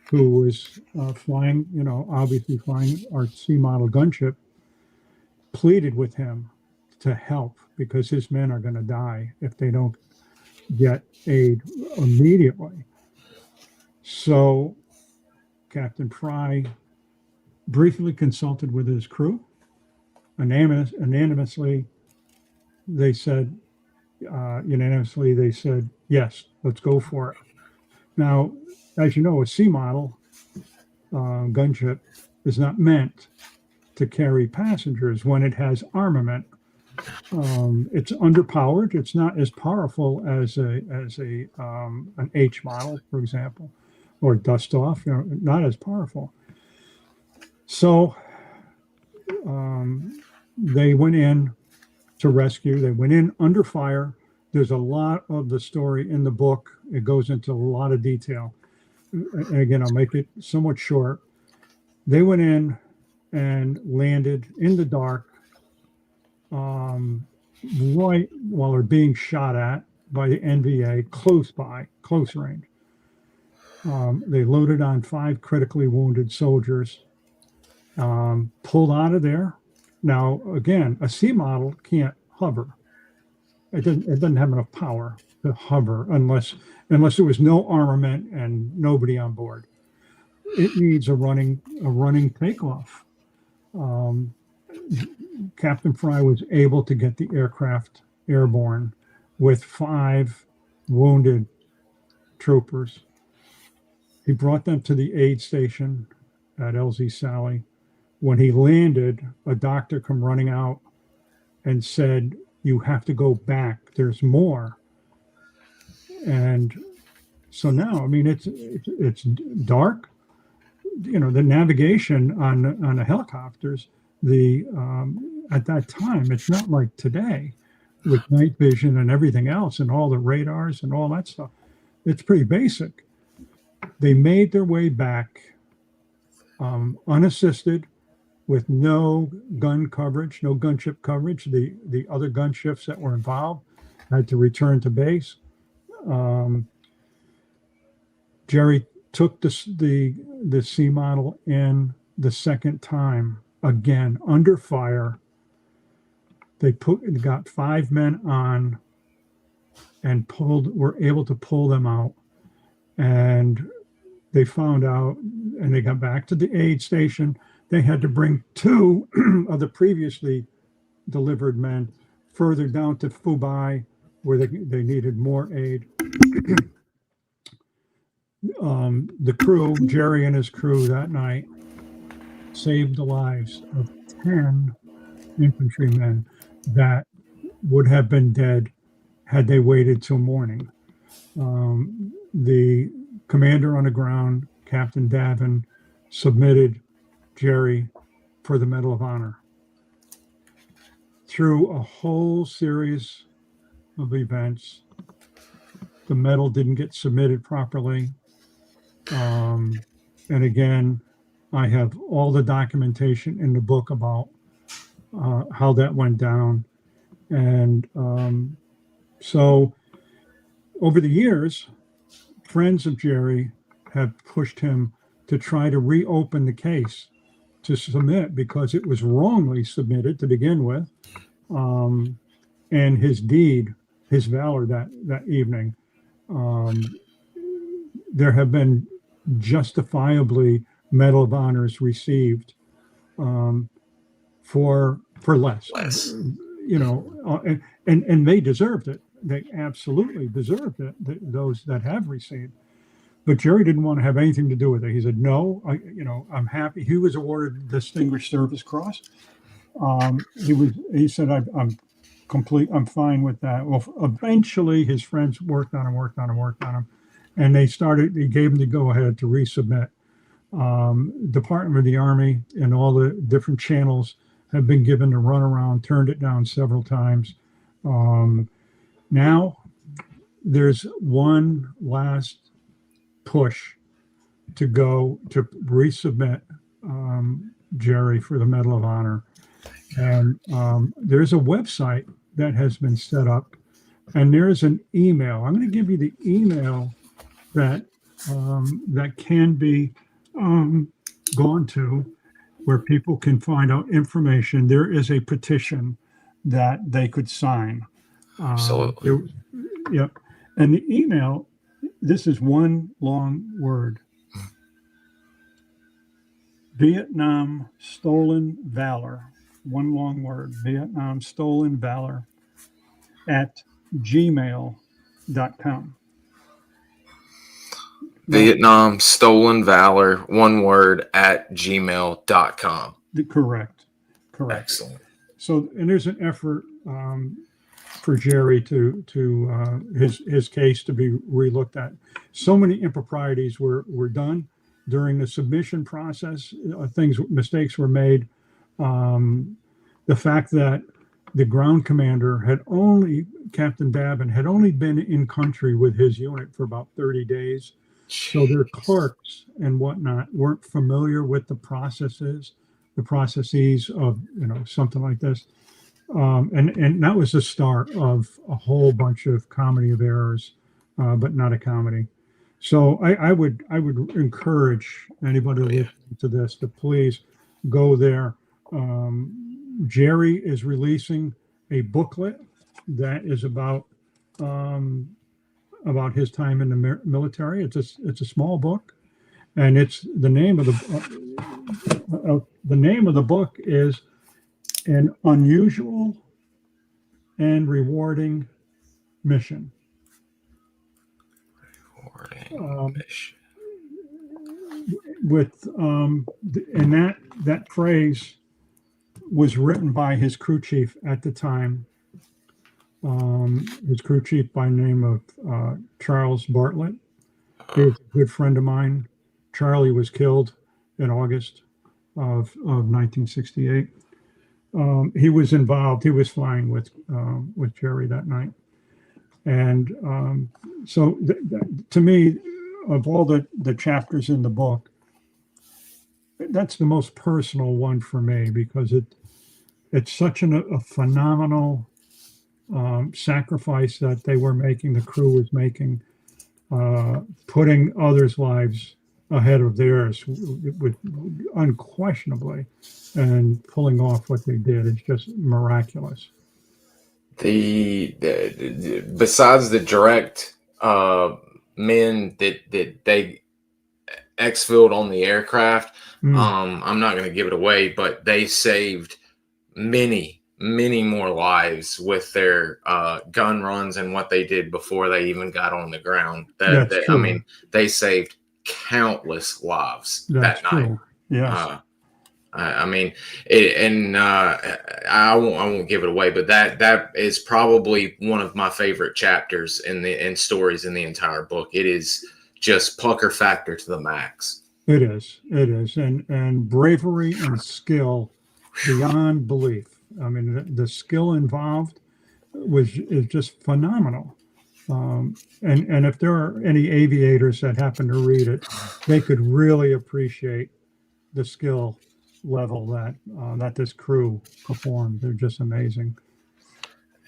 who was flying, obviously flying our C model gunship, pleaded with him to help because his men are going to die if they don't get aid immediately. So Captain Fry briefly consulted with his crew. Unanimously, they said, yes, let's go for it. Now, as you know, a C model gunship is not meant to carry passengers when it has armament. It's underpowered. It's not as powerful as an H model, for example, or dust off. Not as powerful. So they went in to rescue. They went in under fire. There's a lot of the story in the book. It goes into a lot of detail. And again, I'll make it somewhat short. They went in and landed in the dark, right while they're being shot at by the NVA, close range. They loaded on 5 critically wounded soldiers, pulled out of there. Now, again, a C model can't hover. It doesn't have enough power to hover unless there was no armament and nobody on board. It needs a running takeoff. Captain Fry was able to get the aircraft airborne with 5 wounded troopers. He brought them to the aid station at LZ Sally. When he landed, a doctor come running out and said, "You have to go back. There's more." And so now, I mean, it's dark. The navigation on the helicopters, at that time, it's not like today with night vision and everything else and all the radars and all that stuff. It's pretty basic. They made their way back unassisted, with no gun coverage, no gunship coverage. The other gunships that were involved had to return to base. Jerry took the C model in the second time, again under fire. They got 5 men on and were able to pull them out. And they found out, and they got back to the aid station. They had to bring 2 of the previously delivered men further down to Fubai, where they needed more aid. The crew, Jerry and his crew that night, saved the lives of 10 infantrymen that would have been dead had they waited till morning. The commander on the ground, Captain Davin, submitted Jerry for the Medal of Honor. Through a whole series of events, the medal didn't get submitted properly. And again, I have all the documentation in the book about how that went down. And so over the years, friends of Jerry have pushed him to try to reopen the case to submit because it was wrongly submitted to begin with. And his deed, his valor that evening, there have been justifiably Medal of Honors received for less. You know, and they deserved it. They absolutely deserved it. Those that have received. But Jerry didn't want to have anything to do with it. He said, "No, I'm happy." He was awarded the Distinguished Service Cross. He said, I'm fine with that. Well, eventually his friends worked on him, and they gave him the go ahead to resubmit. Department of the Army and all the different channels have been given the runaround, turned it down several times. Now there's one last push to go to resubmit Jerry for the Medal of Honor. And there's a website that has been set up, and there's an email. I'm going to give you the email that can be gone to, where people can find out information. There is a petition that they could sign. Absolutely. Yep. And the email, this is one long word. Vietnam Stolen Valor. One long word. Vietnam Stolen Valor at gmail.com. Vietnam Stolen Valor, one word, at gmail.com. Correct. Excellent. So, and there's an effort for Jerry to his case to be relooked at. So many improprieties were done during the submission process. Mistakes were made. The fact that the ground commander Captain Babin had only been in country with his unit for about 30 days. So their clerks and whatnot weren't familiar with the processes of, something like this. And that was the start of a whole bunch of comedy of errors, but not a comedy. So I would encourage anybody listening to this to please go there. Jerry is releasing a booklet that is about his time in the military. It's a small book, and it's the name of the book is An Unusual and Rewarding Mission. Mission. And that phrase was written by his crew chief at the time. His crew chief by the name of Charles Bartlett. He was a good friend of mine. Charlie was killed in August of 1968. He was involved. He was flying with Jerry that night. And so to me, of all the chapters in the book, that's the most personal one for me, because it's such a phenomenal sacrifice that they were making, the crew was making, putting others' lives ahead of theirs with unquestionably, and pulling off what they did is just miraculous. The besides the direct men that they exfilled on the aircraft, I'm not going to give it away, but they saved many more lives with their gun runs and what they did before they even got on the ground. I mean, they saved countless lives that night. Yes. I mean, I won't give it away, but that is probably one of my favorite chapters in stories in the entire book. It is just pucker factor to the max. It is, and bravery and skill beyond belief. I mean, the skill involved is just phenomenal. And if there are any aviators that happen to read it, they could really appreciate the skill level that this crew performed. They're just amazing.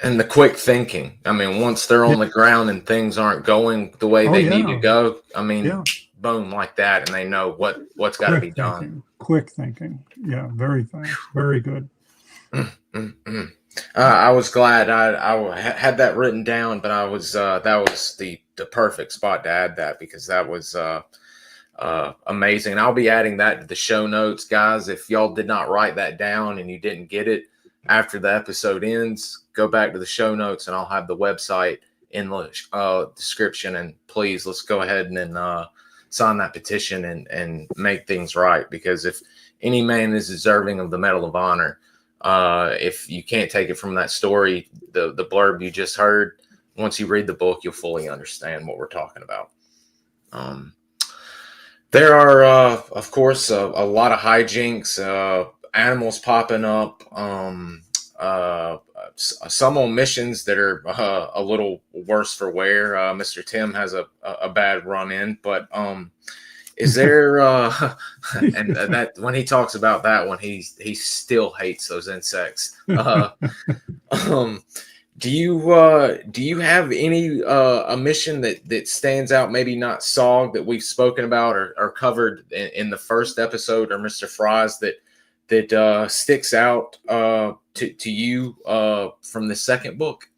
And the quick thinking. I mean, once they're on the ground and things aren't going the way they need to go, I mean, boom, like that, and they know what's got to be done. Quick thinking. Yeah, very fast. Very good. I was glad I had that written down, but that was the perfect spot to add that, because that was amazing. And I'll be adding that to the show notes, guys. If y'all did not write that down and you didn't get it after the episode ends, go back to the show notes and I'll have the website in the description. And please, let's go ahead and then sign that petition and make things right, because if any man is deserving of the Medal of Honor, if you can't take it from that story, the blurb you just heard, once you read the book, you'll fully understand what we're talking about. There are, of course, a lot of hijinks, animals popping up, some omissions that are a little worse for wear. Mr. Tim has a bad run in, but is there and that when he talks about that one, he still hates those insects. Do you have any a mission that stands out, maybe not SOG, that we've spoken about or covered in the first episode, or Mr. Fries, that sticks out to you from the second book?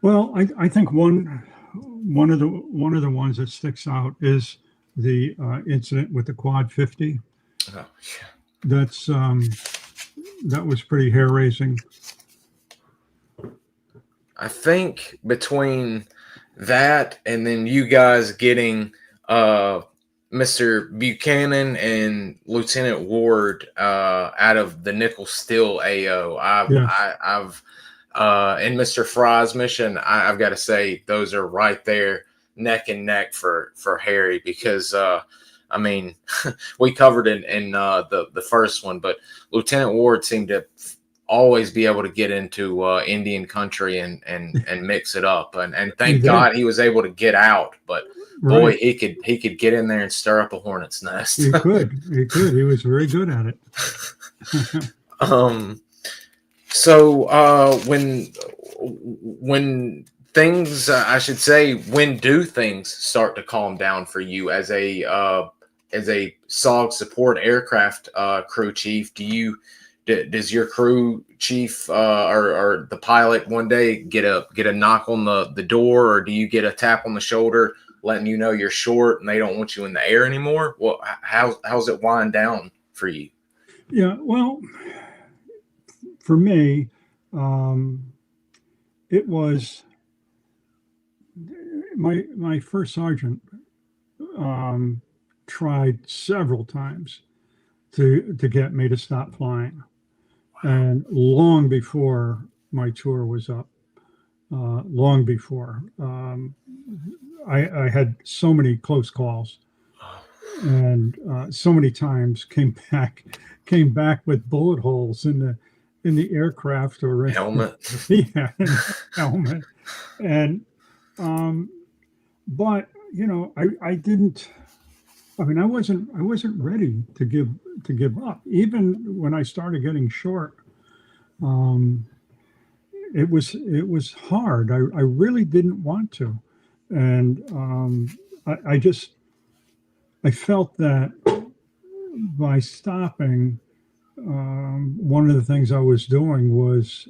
Well, I think one of the ones that sticks out is the incident with the Quad 50. Oh, yeah. That was pretty hair raising. I think between that and then you guys getting Mr. Buchanan and Lieutenant Ward out of the nickel steel AO, I've and Mr. Fry's mission, I've got to say those are right there neck and neck for Harry, because I mean, we covered it in the first one, but Lieutenant Ward seemed to always be able to get into Indian country and mix it up, and thank God he was able to get out. But boy, he could get in there and stir up a hornet's nest. He could. He was very good at it. So when things, I should say, when do things start to calm down for you as a SOG support aircraft crew chief? Does your crew chief or the pilot one day get a knock on the door, or do you get a tap on the shoulder letting you know you're short and they don't want you in the air anymore? Well, how's it wind down for you? Yeah, well, for me, it was my first sergeant tried several times to get me to stop flying. And long before my tour was up, long before, I had so many close calls, and so many times came back with bullet holes in the aircraft or helmet. Yeah, helmet. And but I didn't. I mean, I wasn't ready to give up. Even when I started getting short, it was hard. I really didn't want to, and I felt that by stopping, one of the things I was doing was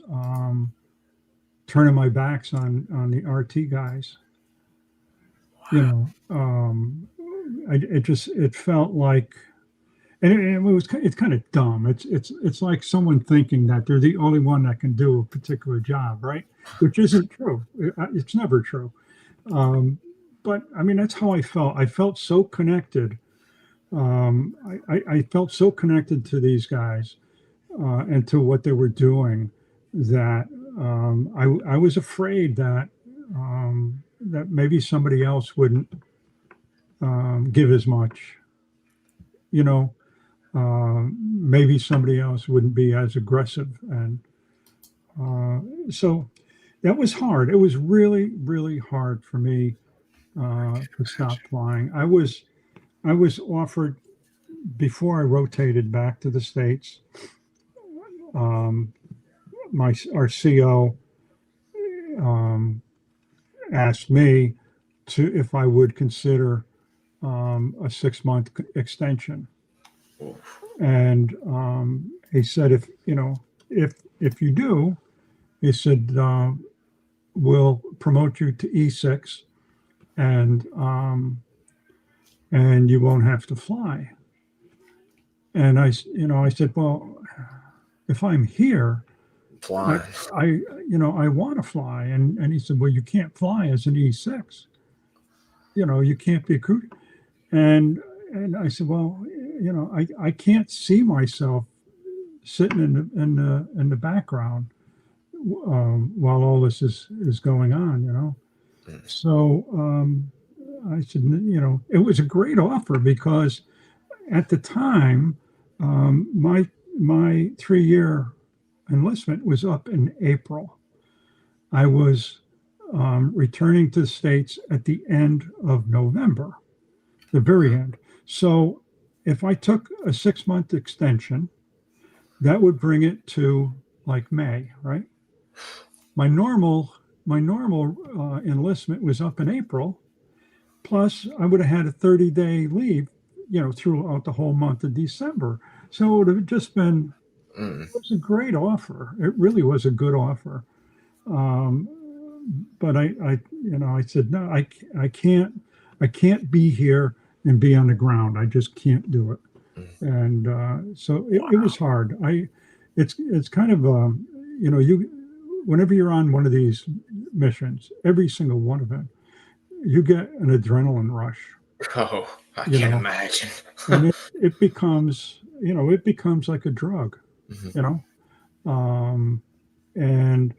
turning my backs on the RT guys. It felt like, and it's kind of dumb. It's like someone thinking that they're the only one that can do a particular job, right? Which isn't true. It's never true. But I mean, that's how I felt. I felt so connected. I felt so connected to these guys and to what they were doing that I was afraid that that maybe somebody else wouldn't give as much. Maybe somebody else wouldn't be as aggressive, and so that was hard. It was really, really hard for me to stop flying. I was offered, before I rotated back to the States, our CO asked me if I would consider a 6-month extension. And he said, if you do, he said, we'll promote you to E6 and you won't have to fly. And I said, well, if I'm here, Flying. I want to fly. And he said, well, you can't fly as an E6. You can't be a crew. And I said, well, I can't see myself sitting in the background while all this is going on, So I said, it was a great offer because at the time, my 3-year enlistment was up in April. I was returning to the States at the end of November, the very end. So if I took a 6-month extension, that would bring it to like May, right? My normal enlistment was up in April. Plus, I would have had a 30-day leave, throughout the whole month of December. So it would have just been, it was a great offer. It really was a good offer. But I said, no, I can't be here and be on the ground. I just can't do it. And so it was hard. It's kind of, whenever you're on one of these missions, every single one of them, you get an adrenaline rush. Oh, I can't imagine. And it becomes like a drug, and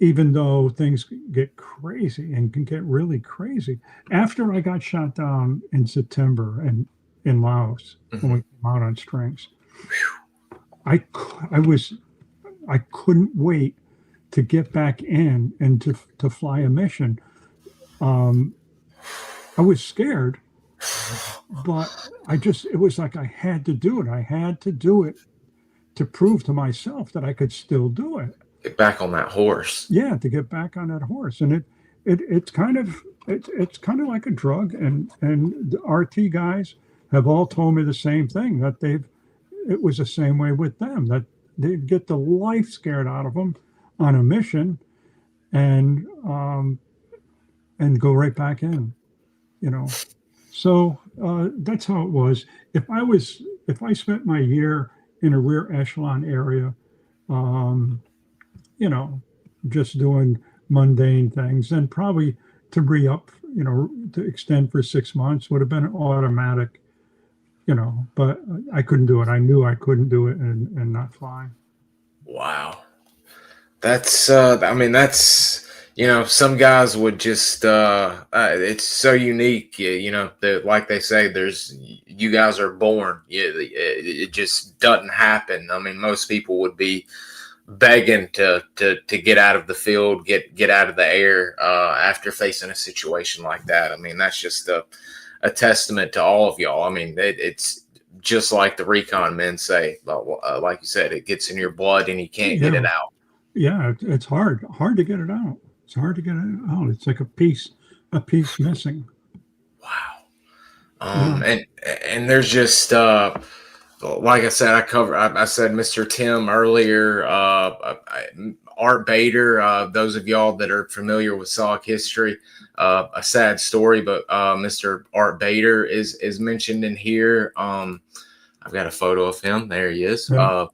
even though things get crazy and can get really crazy, after I got shot down in September and in Laos, when we came out on strings, I couldn't wait to get back in and to fly a mission. I was scared, but it was like I had to do it. I had to do it to prove to myself that I could still do it. Get back on that horse. Yeah, to get back on that horse. And it's kind of like a drug. And the RT guys have all told me the same thing, that it was the same way with them, that they'd get the life scared out of them on a mission and go right back in, So that's how it was. If I spent my year in a rear echelon area, just doing mundane things, then probably to re-up, to extend for 6 months would have been an automatic, but I couldn't do it. I knew I couldn't do it and not fly. Wow. That's, some guys would just, it's so unique, like they say, you guys are born. It just doesn't happen. I mean, most people would be begging to get out of the field, get out of the air after facing a situation like that. I mean, that's just a testament to all of y'all. I mean, it's just like the recon men say, like you said, it gets in your blood and you can't get it out. Yeah, it's hard to get it out. It's hard to get it out. It's like a piece missing. Wow. And there's just, like I said, I said Mr. Tim earlier, Art Bader, those of y'all that are familiar with SOG history, a sad story, but Mr. Art Bader is mentioned in here. I've got a photo of him. There he is. Yeah.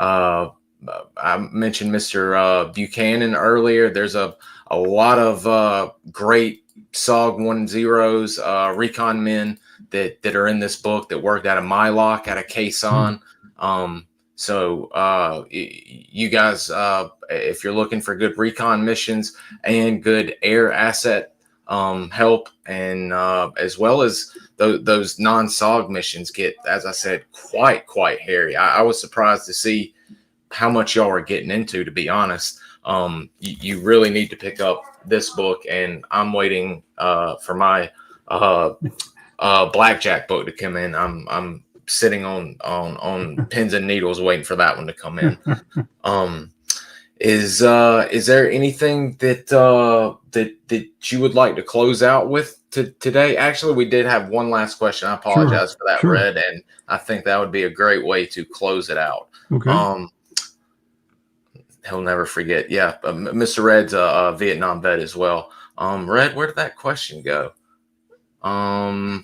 I mentioned Mr. Buchanan earlier. There's a lot of great SOG 1-0s, recon men that are in this book that worked out of Mylock, out of Sahn. So you guys, if you're looking for good recon missions and good air asset help, and as well as those non-SOG missions get, as I said, quite hairy. I was surprised to see how much y'all are getting into, to be honest. You really need to pick up this book, and I'm waiting for my blackjack book to come in. I'm sitting on pins and needles waiting for that one to come in. Is there anything that that you would like to close out with today? Actually, we did have one last question. I apologize for that, sure. Red, and I think that would be a great way to close it out. Okay. He'll never forget. Yeah, Mr. Red's a Vietnam vet as well. Red, where did that question go? I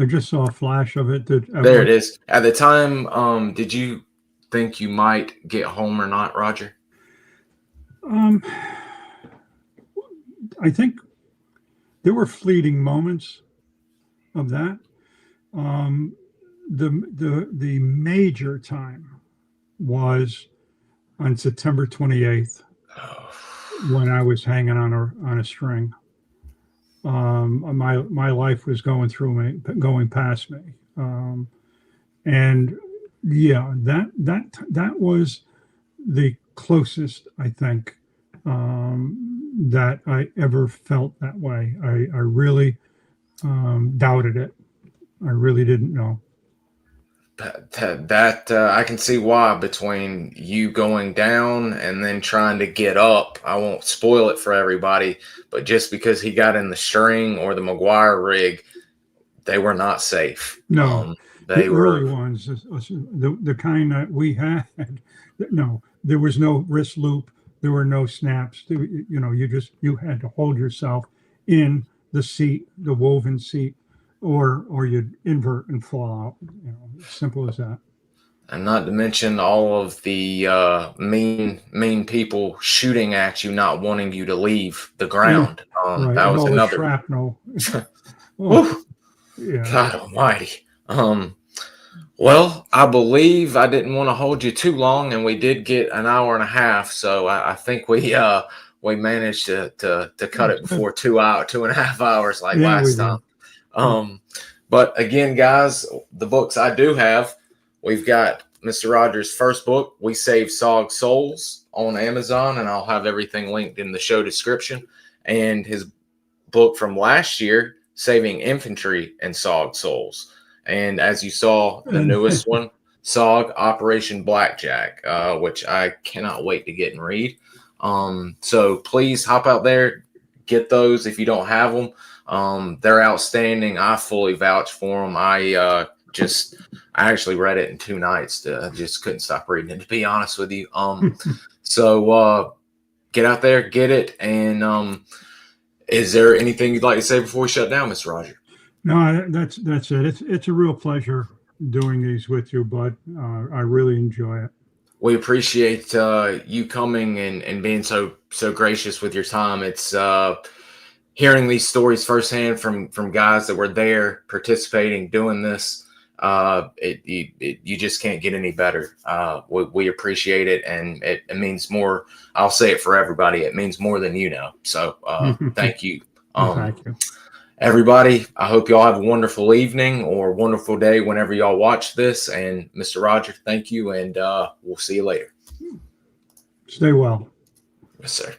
just saw a flash of it. There it is. At the time, did you think you might get home or not, Roger? I think there were fleeting moments of that. The major time was on September 28th when I was hanging on a string. My life was going past me, and yeah, that was the closest I think that I ever felt that way. I really doubted it. I really didn't know. That I can see why, between you going down and then trying to get up. I won't spoil it for everybody, but just because he got in the string or the McGuire rig, they were not safe. No, they the were early ones, the kind that we had. No, there was no wrist loop. There were no snaps. You had to hold yourself in the seat, the woven seat, or you'd invert and fall out. Simple as that. And not to mention all of the mean people shooting at you, not wanting you to leave the ground. Right. That was another shrapnel. Yeah. God Almighty. Well, I believe I didn't want to hold you too long, and we did get an hour and a half. So I think we managed to cut it before 2.5 hours like last time. But again, guys, the books I do have, we've got Mr. Rogers' first book, We Save SOG Souls, on Amazon, and I'll have everything linked in the show description. And his book from last year, Saving Infantry and SOG Souls. And as you saw, the newest one, SOG Operation Blackjack, which I cannot wait to get and read. So please hop out there, get those if you don't have them. They're outstanding. I fully vouch for them. I actually read it in 2 nights. I just couldn't stop reading it, to be honest with you. So get out there, get it. And is there anything you'd like to say before we shut down, Mr. Roger? No, that's it. It's a real pleasure doing these with you, bud. I really enjoy it. We appreciate you coming and being so gracious with your time. It's hearing these stories firsthand from guys that were there participating, doing this. You just can't get any better. We appreciate it, and it means more. I'll say it for everybody. It means more than you know. So thank you. Thank you. Everybody, I hope y'all have a wonderful evening or wonderful day whenever y'all watch this. And Mr. Roger, thank you, and we'll see you later. Stay well. Yes, sir.